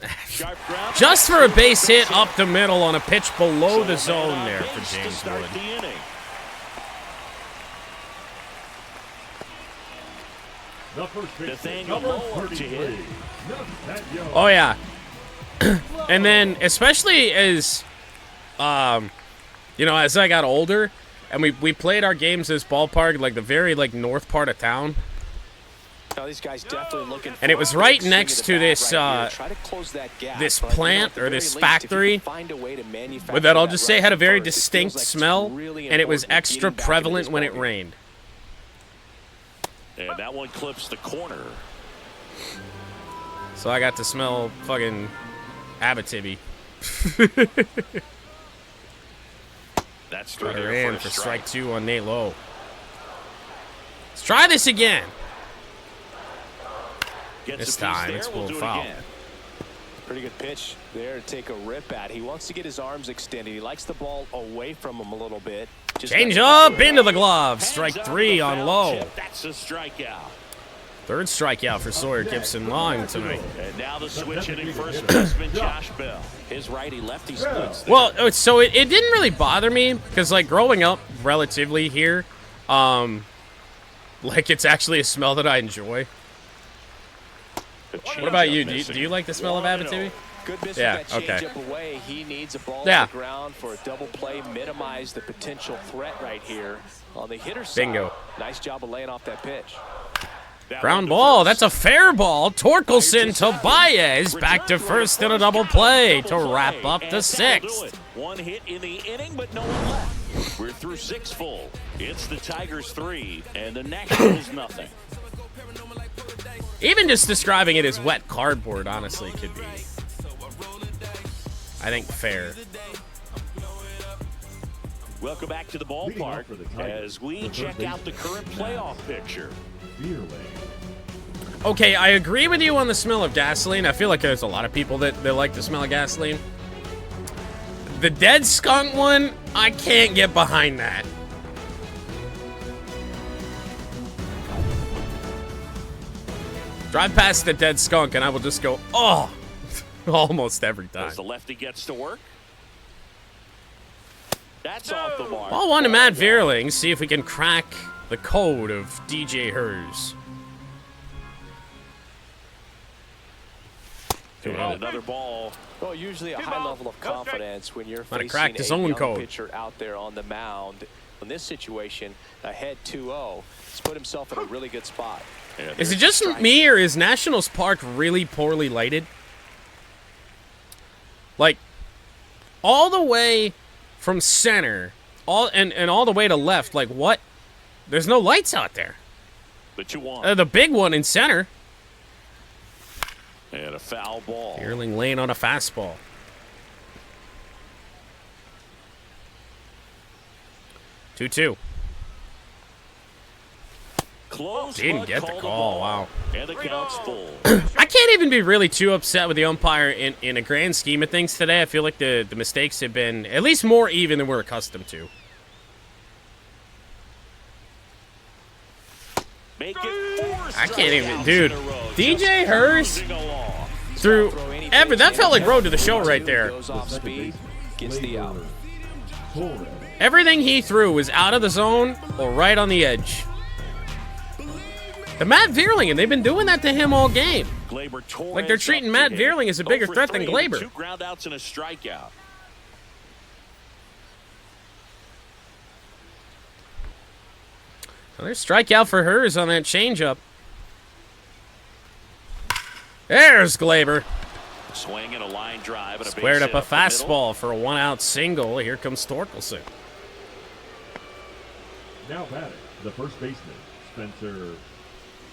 zone. Sharp ground. Just for a base hit up the middle on a pitch below the So a man zone on there base for to James start Wood. the inning. The first baseman, Nathaniel number Moore to 33, hit. Nathaniel. Oh yeah, and then especially as, you know, as I got older, and we played our games at this ballpark, like the very north part of town. Now, these guys definitely looking And it was for a right big swing next of to the bat this, right here. Try to close that gap, this but, you know, plant at the or very this least, if you factory can find a way to manufacture With that, I'll that just say, right had a from very first, it distinct feels like it's smell, really and it was important extra getting back into prevalent this when it ballgame. rained. And that one clips the corner. So I got to smell fucking Abitibi. That's through Runner there in for for a strike 2 on Nate Lowe. Let's try this again. Gets This a piece time, there. it's We'll full do it foul. again. Pretty good pitch there to take a rip at. He wants to get his arms extended. He likes the ball away from him a little bit. Change up into the glove. Strike 3 on low. That's a strikeout. Third strikeout for Sawyer Gipson long tonight. And now the switch hitting first baseman Josh Bell. His righty-lefty splits. Well, so it didn't really bother me because, like, growing up relatively here, like, it's actually a smell that I enjoy. What about you? Do you like the smell of Abitibi? Good miss Yeah, with that okay. changeup away. He needs a ball Yeah. on the ground for a double play. Minimize the potential threat right here on the hitter's side. Bingo. Nice job of laying off that pitch. Ground ball. That's a fair ball. Torkelson to Baez. Back to first in a double play to wrap up the 6th. One hit in the inning, but no one left. We're through 6 full. It's the Tigers 3 and the Nationals nothing. Even just describing it as wet cardboard, honestly, could be, I think, fair. Welcome back to the ballpark as we check out the current playoff picture. Okay, I agree with you on the smell of gasoline. I feel like there's a lot of people that like the smell of gasoline. The dead skunk one, I can't get behind that. Drive past the dead skunk and I will just go, oh, almost every time. As the lefty gets to work. That's off the mark. Ball one to Matt Vierling. See if we can crack the code of DJ Hers. And another ball. Well, usually a high level of confidence when you're Might have facing cracked his a own young code. pitcher out there on the mound. In this situation, ahead 2-0. He's put himself in a really good spot. Is it just me, or is Nationals Park really poorly lighted? Like, all the way from center, and all the way to left, like, what? There's no lights out there. But you want The big one in center. and a foul ball. Vierling laying on a fastball. 2-2. Close, Didn't but get the called call. ball. Wow. And the count's full. I can't even be really too upset with the umpire in a grand scheme of things today. I feel like the mistakes have been at least more even than we're accustomed to. Make it 4 I can't even, strikeouts dude. in a row. DJ Hers Moving along. through that felt like road to the show right there. Goes off speed, gets the out. Everything he threw was out of the zone or right on the edge. The Matt Vierling, and they've been doing that to him all game. Gleyber Torres Like they're treating up Matt to hit. Vierling as a bigger 0 for threat than 3, Gleyber. 2 groundouts and a strikeout. Another strikeout for Hers on that changeup. There's Gleyber. Swing and a line drive and a Squared base up a hit the middle. fastball for a one-out single. Here comes Torkelson. Now batting, the first baseman, Spencer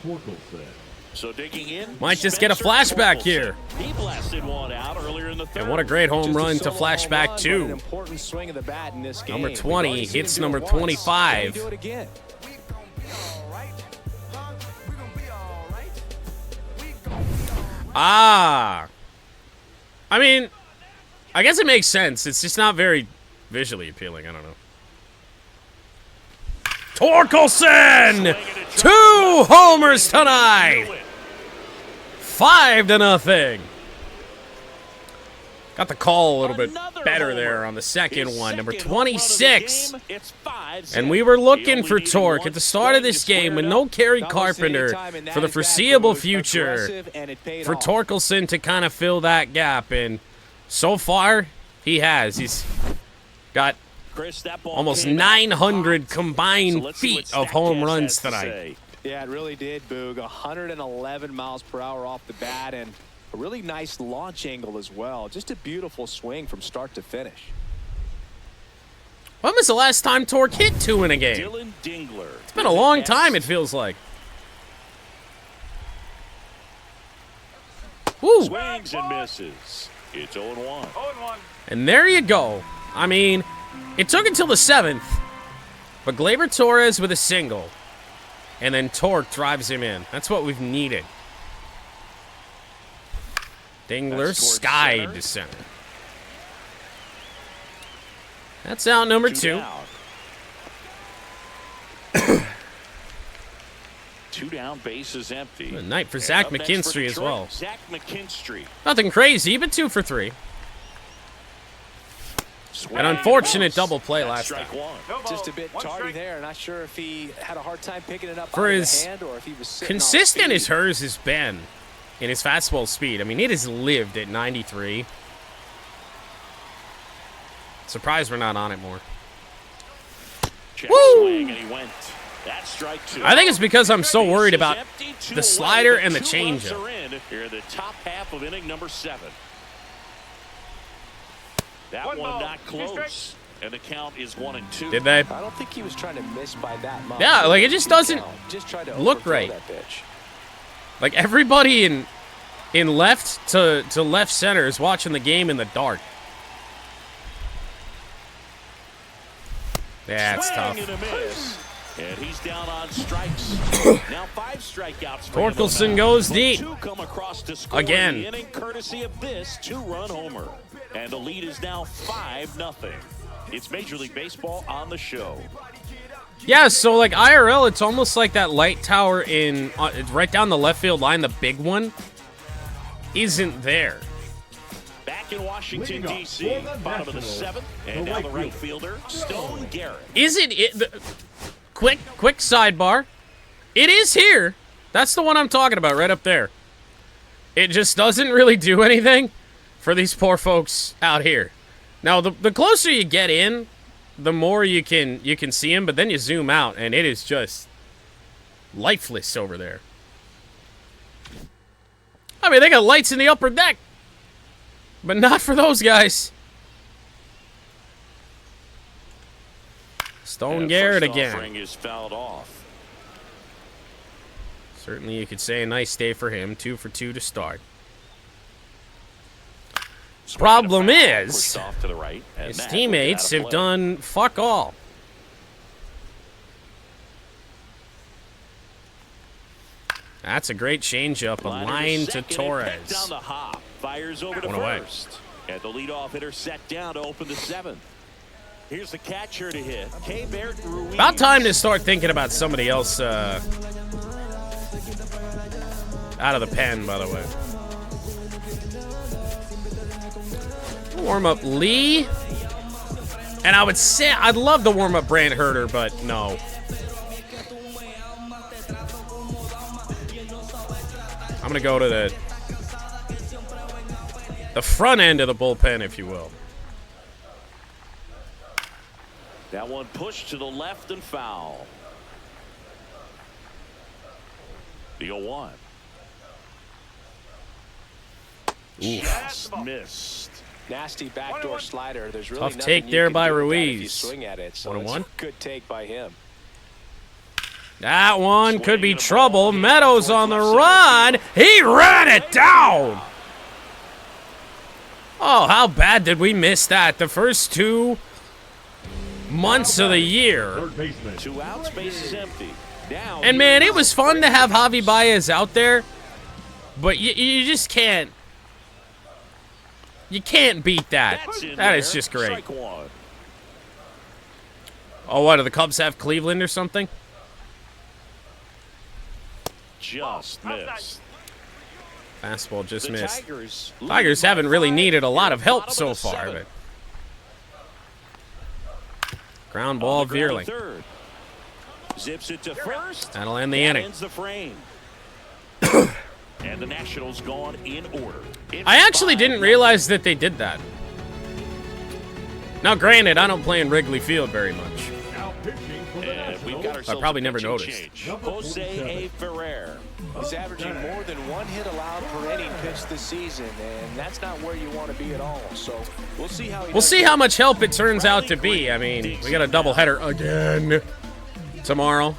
Torkelson. So digging in. Might just get a Spencer flashback Torkelson. here. He blasted one out earlier in the third. And what a great home Just a run to solo home flashback run, but an 2. important swing of the bat in this game. Number We've 20 already seen hits him do number it once. 25. Can he do it again? Ah. I mean, I guess it makes sense. It's just not very visually appealing. I don't know. Torkelson! 2 homers tonight! 5-0. Got the call a little bit Another better homer. there on the second His one. Number second home run of the 26. game. It's 5-0. And we were He looking only for needed torque one at the start of this swing to game with square it no up. Kerry Not wasting any Carpenter time in that for the at-bat, foreseeable but was future. aggressive, and it paid For off. Torkelson to kind of fill that gap. And so far, he has. He's got Chris, that ball almost came out 900 hot. So combined let's see what feet of home Statcast runs has to tonight. say. Yeah, it really did, Boog. 111 miles per hour off the bat, and a really nice launch angle as well. Just a beautiful swing from start to finish. When was the last time Torque hit 2 in a game? Dylan Dingler. It's been a long time, it feels like. Woo! Swings and misses. It's 0-1. 0-1. And there you go. I mean, it took until the 7th, but Gleyber Torres with a single, and then Torque drives him in. That's what we've needed. Dingler That's towards skied center. to center. That's out number 2. Down. 2 down, base is empty. Good night for And Zach up next McKinstry as Detroit, well. Zach McKinstry. Nothing crazy, but 2 for 3. Swing An unfortunate and double play that's last strike time. one. No ball. Just a bit One tardy strike. there. Not sure if he had a hard time picking it up For out of his the hand or if he was sitting off Consistent speed. as hers has been in his fastball speed. I mean, it has lived at 93. Surprised we're not on it more. Check Woo! swing, and he went. That's strike 2. I think it's because I'm so worried Base is about empty, 2 the away, slider but and the 2 runs changeup. are in here in the top half of inning number 7. That One one ball, not 2 strikes. close. And the count is 1-2. Did they? I don't think he was trying to miss by that much. Yeah, like, it just doesn't Just tried to look overthrow right. that pitch. Like, everybody in left to left center is watching the game in the dark. Yeah, it's Swing tough. and a miss. And he's down on strikes. Now 5 strikeouts for him. Torkelson goes But deep. 2 come across to score Again. in the inning, courtesy of this 2-run homer. And the lead is now 5-0. It's Major League Baseball on the show. Yeah, so like IRL, it's almost like that light tower in right down the left field line, the big one, isn't there. Back in Washington, Leading off D.C., for the bottom of the Nationals, 7th, and the now the right right fielder, Stone Garrett. Is it? Quick sidebar. It is here. That's the one I'm talking about, right up there. It just doesn't really do anything for these poor folks out here. Now, the closer you get in, the more you can see him, but then you zoom out, and it is just lifeless over there. I mean, they got lights in the upper deck, but not for those guys. Stone And Garrett first again. offering is fouled off. Certainly, you could say a nice day for him. 2 for 2 to start. Swing Problem and a foul, is, pushed off to the right, and his that will teammates get out have of play. done fuck all. That's a great changeup. A Liner line to second and picked Torres. down the hop. Fires over to One away. first. And the leadoff hitter set down to open the 7th. Here's the catcher to hit. K-Bert Ruiz. About time to start thinking about somebody else out of the pen, by the way. Warm up Lee. And I would say I'd love to warm up Brant Herter, but no. I'm going to go to the front end of the bullpen, if you will. That one pushed to the left and foul. The 0-1. Just missed. Nasty backdoor 1-1. slider. There's really Tough nothing take you there can by do with that if you Ruiz. swing at it. So 1-1. it's a good take by him. That one could be Swing and a trouble. ball. Meadows on the Towards left run. center He ran it down. Oh, how bad did we miss that? The first 2 months of the year. Third baseman. 2 outs, base is empty. Now And man, it was fun to have Javi Baez out there, but you just can't. You can't beat that. That's in That is there. just great. Strike 1. Oh, what, do the Cubs have Cleveland or something? Just missed. Fastball just The missed. Tigers Tigers lead by haven't really 5 needed a lot of help bottom so the far, 7th. but ground On ball the ground Veerling. to third. Zips it to first. That'll end the That inning. ends the frame. And the Nationals gone in order. It's I actually 5-0. didn't realize that they did that. Now, granted, I don't play in Wrigley Field very much. Now pitching for the And we've got Nationals. ourselves probably a never pitching noticed. change. Number Jose 47. A. Ferrer. He's averaging more than 1 hit allowed per inning pitched this season, and that's not where you want to be at all. So we'll see how he We'll does see there. how much help it turns out to be. I mean, we got a doubleheader again tomorrow.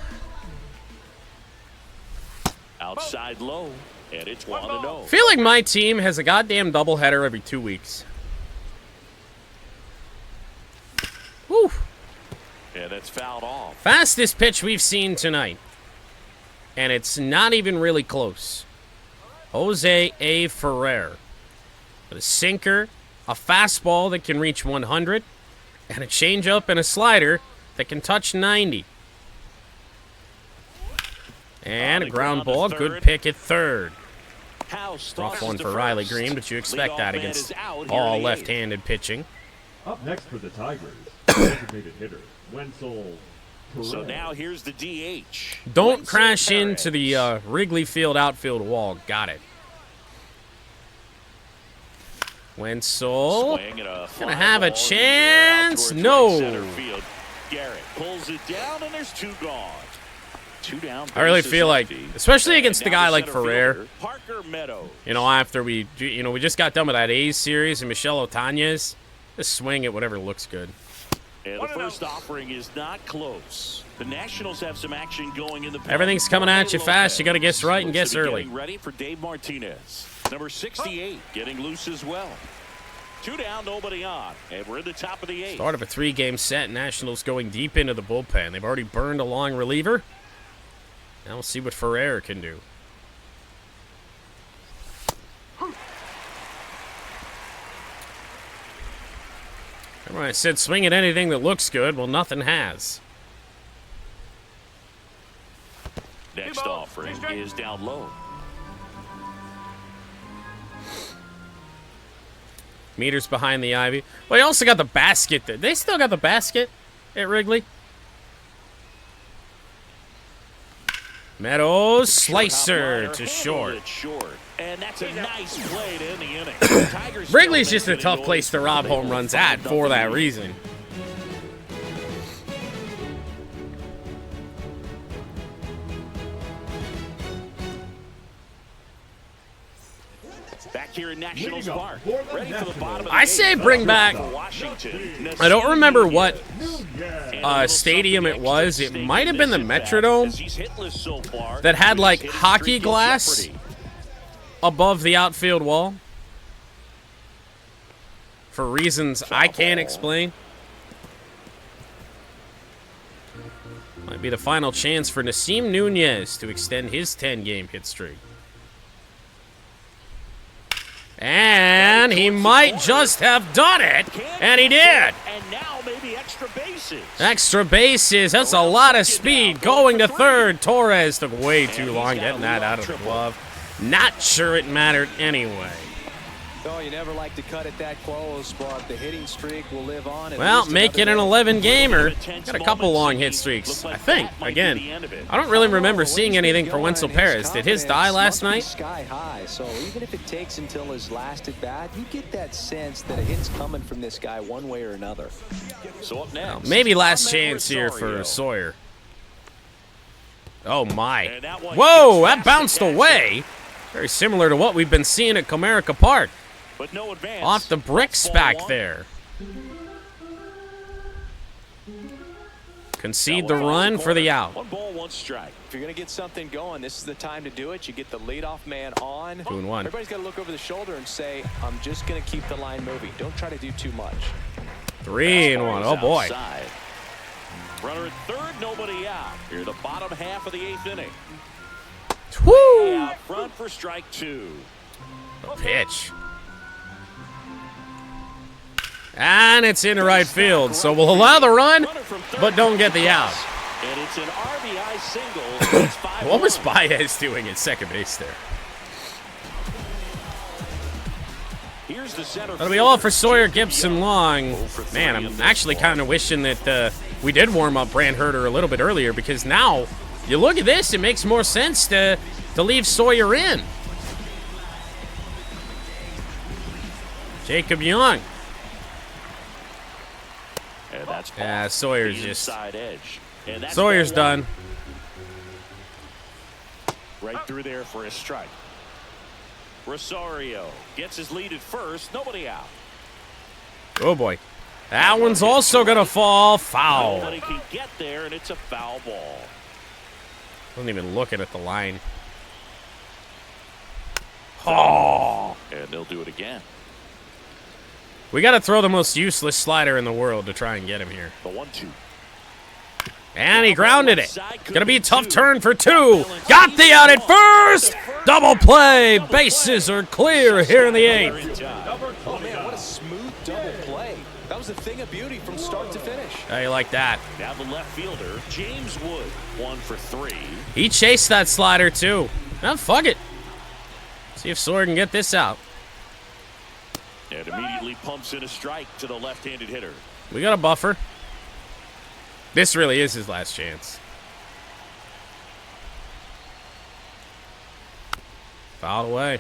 Outside low. And it's 1-0. Feel like my team has a goddamn doubleheader every 2 weeks. Woo. And that's fouled off. Fastest pitch we've seen tonight. And it's not even really close. Jose A. Ferrer. with a sinker, a fastball that can reach 100, and a changeup and a slider that can touch 90. And a ground ball, good pick at third. Rough one for Riley Green, but you expect that against all left-handed pitching. Up next for the Tigers, designated hitter, Wenzel. So now here's the DH. Don't crash into the Wrigley Field outfield wall. Got it. Wenzel gonna have a chance. No. Garrett pulls it down, and there's 2 gone. 2 down. I really feel like, especially against a guy like Ferrer, Parker Meadows. you know, after we just got done with that A's series and Michel Otañez, just swing at whatever looks good. And the first offering is not close. The Nationals have some action going in the pen. Everything's coming at you fast. You got to guess right and guess early. Getting ready for Dave Martinez. Number 68 getting loose as well. 2 down, nobody on, and we're in the top of the 8th. Start of a 3-game set. Nationals going deep into the bullpen. They've already burned a long reliever. Now we'll see what Ferrer can do. Remember I said swing at anything that looks good. Well, nothing has. Next offering is down low. Meters behind the ivy. Well, you also got the basket there. They still got the basket at Wrigley. Meadows, slicer to short. And that's a nice play to end the inning. Wrigley's just a tough place to rob home runs at for that reason. Back here in Nationals Park, ready for the bottom of the I say bring back, I don't remember what stadium it was. It might have been the Metrodome that had like hockey glass above the outfield wall for reasons I can't explain. Might be the final chance for Nasim Nunez to extend his 10-game hit streak. And he might just have done it, and he did. And now maybe extra bases. Extra bases. That's a lot of speed. Going to third. Torres took way too long getting that out of the glove. Not sure it mattered anyway. Oh, you never like to cut it that close, but the hitting streak will live on. Well, make it an 11-gamer. Got a couple long hit streaks, I think. Again, I don't really remember seeing anything for Wenzel Perez. Did his die last night? Sky high, so even if it takes until his last at bat, you get that sense that a hit's coming from this guy one way or another. So up next, Well, maybe last chance here for Sawyer. Oh my. Whoa, that bounced away. Very similar to what we've been seeing at Comerica Park. but no advance. Off the bricks back there. Concede the run for the out. 1 ball, 1 strike. If you're going to get something going, this is the time to do it. You get the leadoff man on. 2-1. Everybody's got to look over the shoulder and say, I'm just going to keep the line moving. Don't try to do too much. 3-1. Oh, boy. Outside. Runner at third, nobody out. Here, the bottom half of the 8th inning. Woo! Out front for strike 2. The pitch. And it's in right field, so we'll allow the run, but don't get the out. And it's an RBI single. It's 5-1. What was Baez doing at second base there? Here's the center. That'll be all for Sawyer Gibson Long. Man, I'm actually kind of wishing that we did warm up Brant Herter a little bit earlier, because now you look at this, it makes more sense to leave Sawyer in. Jacob Young. And that's Yeah, Sawyer's the just inside edge. And that's Sawyer's ball 1. done. Right through there for a strike. Rosario gets his lead at first. Nobody out. Oh boy, that one's also gonna fall foul. Nobody can get there, and it's a foul ball. Wasn't even looking at the line. Oh, And they'll do it again. we got to throw the most useless slider in the world to try and get him here. The 1-2. And he grounded it. Gonna be a tough turn for 2. Got the out at first. Double play. Bases are clear here in the 8th. Oh, man, what a smooth double play. That was a thing of beauty from start to finish. How you like that? Now the left fielder, James Wood, 1 for 3. He chased that slider, too. Now, fuck it. See if Sawyer can get this out. And immediately pumps in a strike to the left-handed hitter. We got a buffer. This really is his last chance. Foul away.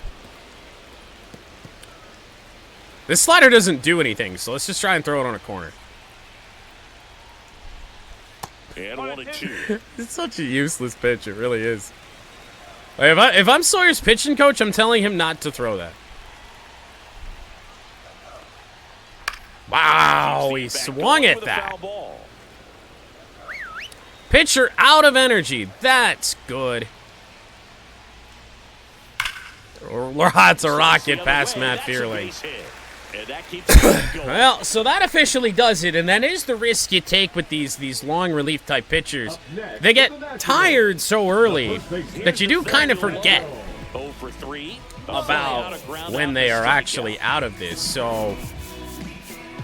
This slider doesn't do anything, so let's just try and throw it on a corner. And 1-2. It's such a useless pitch. It really is. Like, if I'm Sawyer's pitching coach, I'm telling him not to throw that. Wow, he swung at that. Pitcher out of energy. That's good. Lots of rocket past Matt Fearling. Well, so that officially does it, and that is the risk you take with these long relief type pitchers. They get tired so early that you do kind of forget about when they are actually out of this. So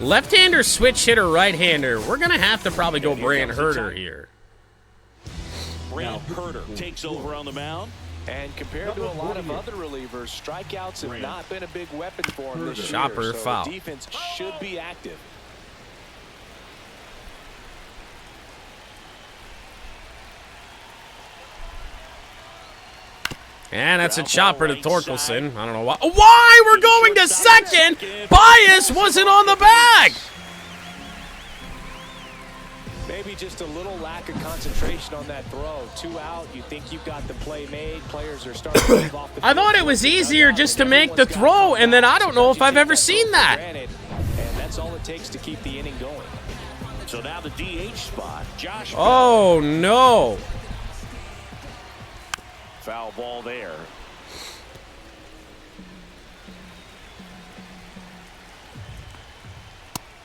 left-hander switch hitter, right-hander. We're gonna have to probably go Brant Herter here. Brant Herter takes over on the mound. And compared to a lot of other relievers, strikeouts have not been a big weapon for him this year. Chopper so foul. The defense should be active. And that's a chopper to Torkelson. I don't know why. Why we're going to second? Bias wasn't on the bag. Maybe just a little lack of concentration on that throw. 2 out. You think you've got the play made. Players are starting to move off the I thought it was easier just to make the throw, and then I don't know if I've ever seen that. And that's all it takes to keep the inning going. So now the DH spot. Josh. Oh, no. Foul ball there.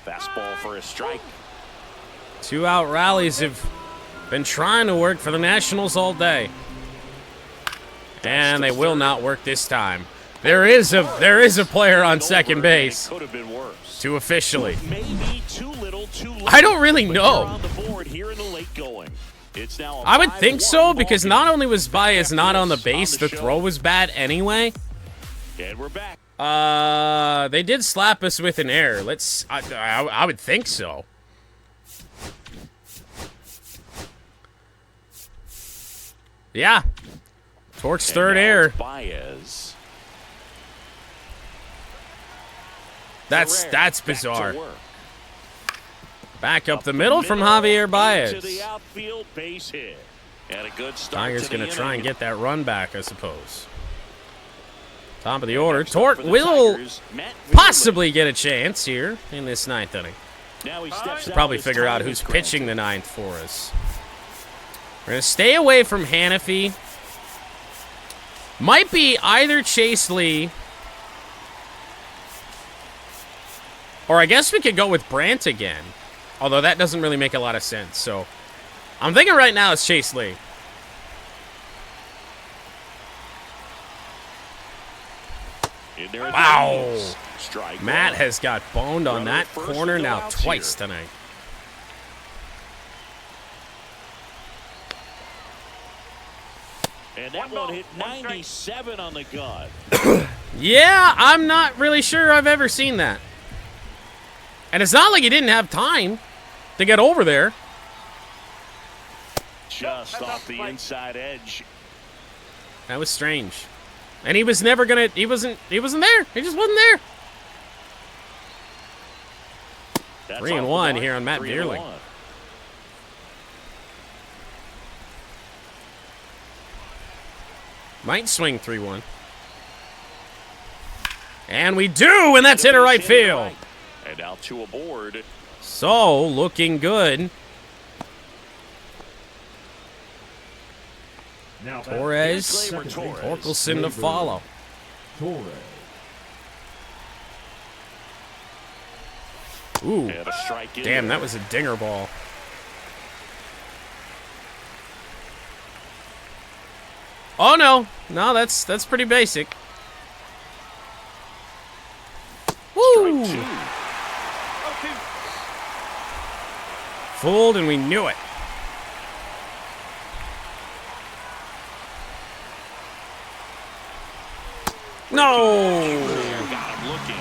Fastball for a strike. 2-out rallies have been trying to work for the Nationals all day. And they will not work this time. There is a player on second base. Could have been worse. To officially. Maybe too little, too late. I don't really know. On the board here in the late going. It's now a I would think so, 5-1 because ball not game. only was Baez not on the base, the throw was bad anyway. And we're back. They did slap us with an error. I would think so. Yeah. Torque's third error. Baez. That's bizarre. Back to work. Back up the middle from Javier Into Baez. the outfield base hit. And a good start. Tigers to the going to try and inning. get that run back, I suppose. Top of the order. Next up Torque for the will Tigers, Matt possibly get a chance here in this 9th inning. Now he steps Should out probably as figure out time who's is pitching the 9th for us. We're going to stay away from Hannafy. Might be either Chase Lee, or I guess we could go with Brant again. Although that doesn't really make a lot of sense. So I'm thinking right now it's Chase Lee. in there at the Wow. knees. Strike Matt one. has got boned on Runner that first corner with no now outs twice here. tonight. And that one hit 97 on the gun. Yeah, I'm not really sure I've ever seen that. And it's not like he didn't have time to get over there. Just off the inside edge. That was strange. And he was never gonna, he wasn't there. He just wasn't there. That's 3-1 off the here on Matt 3-1. Bierling. Might swing 3-1. And we do, and that's hit to right field. And now 2 aboard. So, looking good. Now Torres, Gleyber Torres. Torkelson to follow. Torres. Ooh, And a strike in damn, there. that was a dinger ball. Oh, no. No, that's pretty basic. Woo! Strike 2. Fooled, and we knew it. No! Got him looking.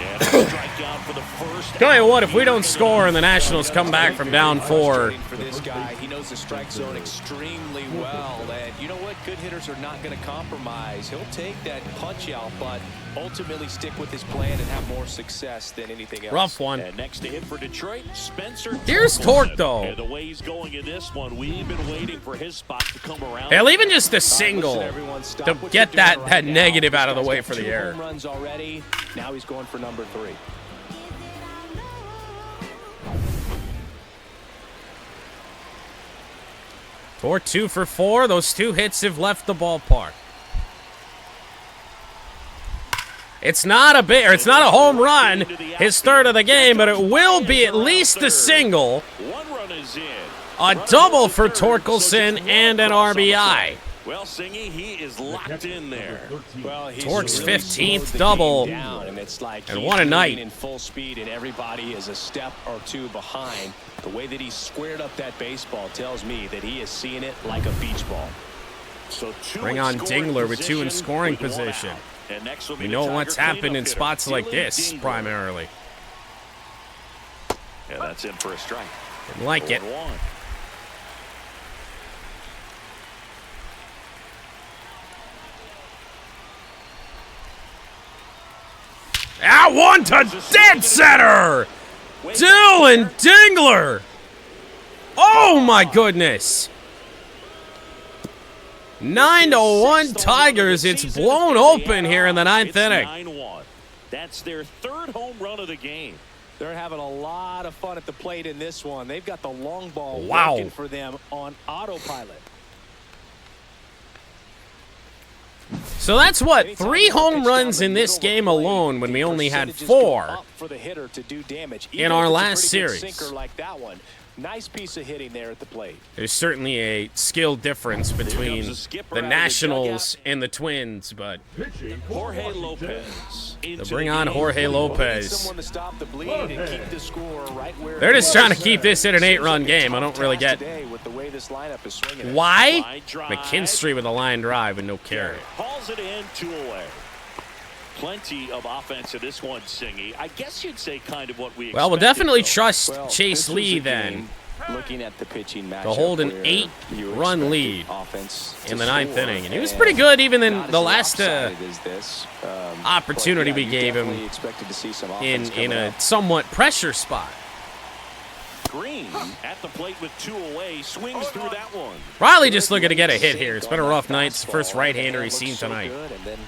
And a strikeout for the first. Tell you what, if we don't score and the Nationals come back from down 4, For this guy, he knows the strike zone extremely well. And you know what? Good hitters are not going to compromise. He'll take that punch out, but ultimately stick with his plan and have more success than anything else. rough one. And next to hit for Detroit, Spencer. Here's Torque, though. And the way he's going in this one, we've been waiting for his spot to come around. Hell, even just a single to get that negative out of the way for the error. Home runs already. Now he's going for number 3. Torque 2 for 4. Those 2 hits have left the ballpark. It's not a home run, his third of the game, but it will be at least a single, One run is in. a double for Torkelson, and an RBI. Well, Singy, he is locked in there. Well, he's Torque's really 15th slowed the double. game down, and it's like And he's what a night. moving in full speed, and everybody is a step or 2 behind. The way that he squared up that baseball tells me that he is seeing it like a beach ball. So Bring on Dingler with 2 in scoring position. And next will be We the know Tiger what's happened in cleanup spots hitter, like Dylan this, Dingler. primarily. Yeah, that's in for a strike. Didn't like it. 0-1. Out one to dead center! Dylan Dingler! Oh my goodness! 9-1 Tigers. It's blown open here in the 9th inning. 9-1. That's their 3rd home run of the game. They're having a lot of fun at the plate in this one. They've got the long ball Wow. working for them on autopilot. So that's what, 3 home runs in this game alone when we only had 4 for the hitter to do damage. in our Even if it's a last pretty good series. sinker like that one. Nice piece of hitting there at the plate. There's certainly a skill difference between comes the skipper the out of the Nationals dugout. and the Twins, but Pitching for Jorge Washington. Lopez. they'll bring on Jorge Need Lopez. someone to stop the bleed and keep the score right where They're it just was. trying to keep this at an 8-run game. I Tough don't really task get today with the way this lineup is swinging it. why. Line drive. McKinstry with a line drive and no carry. Hauls it in, 2 away. Plenty of offense in this one, Singy. I guess you'd say kind of what we Well, we'll expected, definitely though. trust Well, Chase this was Lee a then game, looking at the pitching matchup, to hold an where 8-run you lead expected offense to in the 9th score, inning. And he was and pretty good even in not the as last lopsided as this, opportunity but we you gave him definitely expected to see some in offense coming a up. somewhat pressure spot. Green at the plate with 2 away, swings through that one. Riley just looking to get a hit here. It's been a rough night. It's the first right-hander he's Looks seen so tonight. good, and then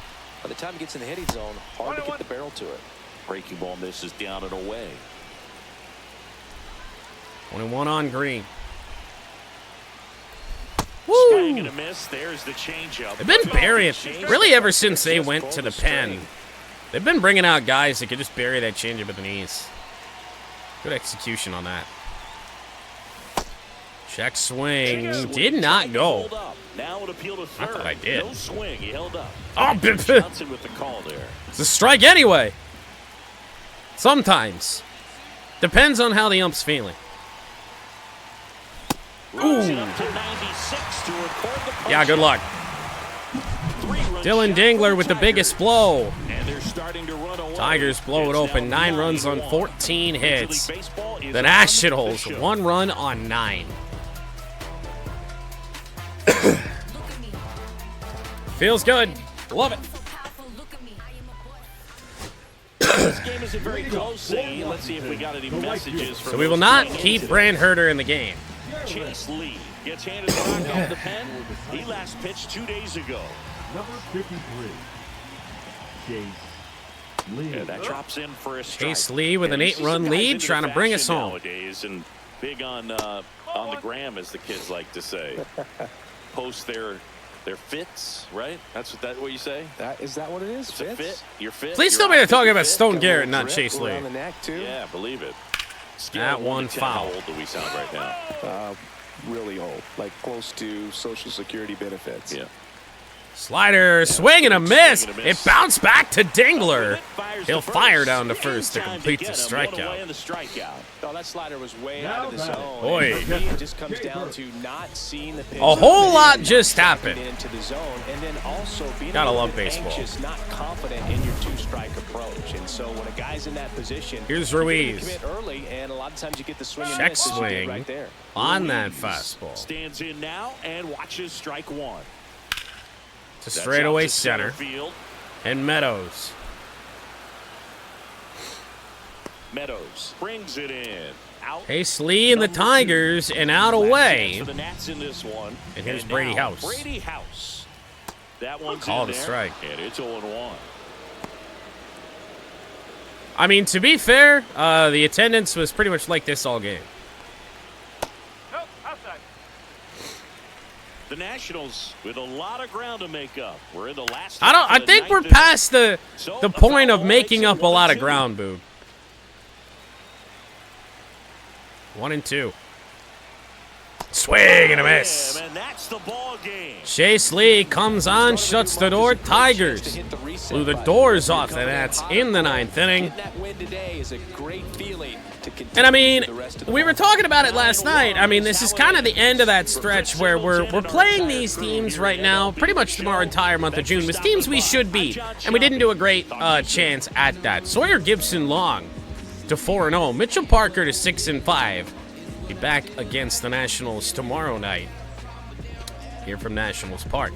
by the time he gets in the hitting zone, hard to get the barrel to it. Breaking ball misses down and away. 21 on Green. Swing Woo! and a miss. There's the changeup. They've been burying, really ever since they went to the pen. They've been bringing out guys that could just bury that changeup with an ease. Good execution on that. Check swing. Did not go. Hold up. Now an appeal to third. I thought I did. No swing. He held up. Oh, Johnson with the call there. it's a strike anyway. Sometimes. Depends on how the ump's feeling. Runs it up to 96 to record the punch. Yeah, good luck. 3-run Dylan shot Dingler for with the Tigers. biggest blow. And they're starting to run away. Tigers blow it It's open. now 9 runs on 9-1. 14 Major League hits. Baseball is The on Nationals, the show. 1 run on 9. Feels good. Love it. This game isn't very close, Zane. Let's see if we got any messages from So we will those not fans keep today. Brand Herter in the game. Chase Lee gets handed the rock off the pen. He last pitched 2 days ago. Number 53, Chase Lee. Yeah, that drops in for a strike. Chase Lee with an Yeah, you see 8-run some guys lead into trying the to bring us fashion home. Nowadays, and big on the gram, as the kids like to say. Post their fits, right? That's what you say? Is that what it is? It's a fit. You're fit. Please You're tell me they're outfit, talking you're about fit. Stone Got a Garrett, little not drip Chase Lee. Around the neck, too. Yeah, believe it. Scale That of 1 one to 10, foul. How old do we sound right now? Really old, like close to Social Security benefits. Yeah. Slider, swing and a miss. It bounced back to Dingler. He'll fire down to first to complete the strikeout. Oh, that slider was way out of the zone. Boy. And for me, it just comes down to not seeing the pitch. A whole lot and just not happened. stepping into the zone, and then also being Gotta a little love bit baseball. anxious, not confident in your two-strike approach. And so when a guy's in that position, Here's you Ruiz. commit early, and a lot of times you get the swing and Check miss as you did swing right there. on that fastball. Stands in now and watches strike one. To straightaway center. Field. And Meadows. Meadows brings it in. Out. Pace Lee and the Tigers, and out away. For the Nats in this one. And here's Brady now, House. Brady House. That one's Call in the there, strike. and it's 0-1. I mean, to be fair, the attendance was pretty much like this all game. Nope, outside. The Nationals with a lot of ground to make up. We're in the last. I think we're past the point of making up a lot of ground, Boog. 1-2. Swing and a miss. And that's the ball game. Chase Lee comes on, shuts the door. Tigers blew the doors off the Nats in the ninth inning. And I mean, we were talking about it last night. I mean, this is kind of the end of that stretch where we're playing these teams right now, pretty much our entire month of June, with teams we should beat, and we didn't do a great chance at that. Sawyer Gibson Long to 4-0. Mitchell Parker to 6-5. Be back against the Nationals tomorrow night here from Nationals Park.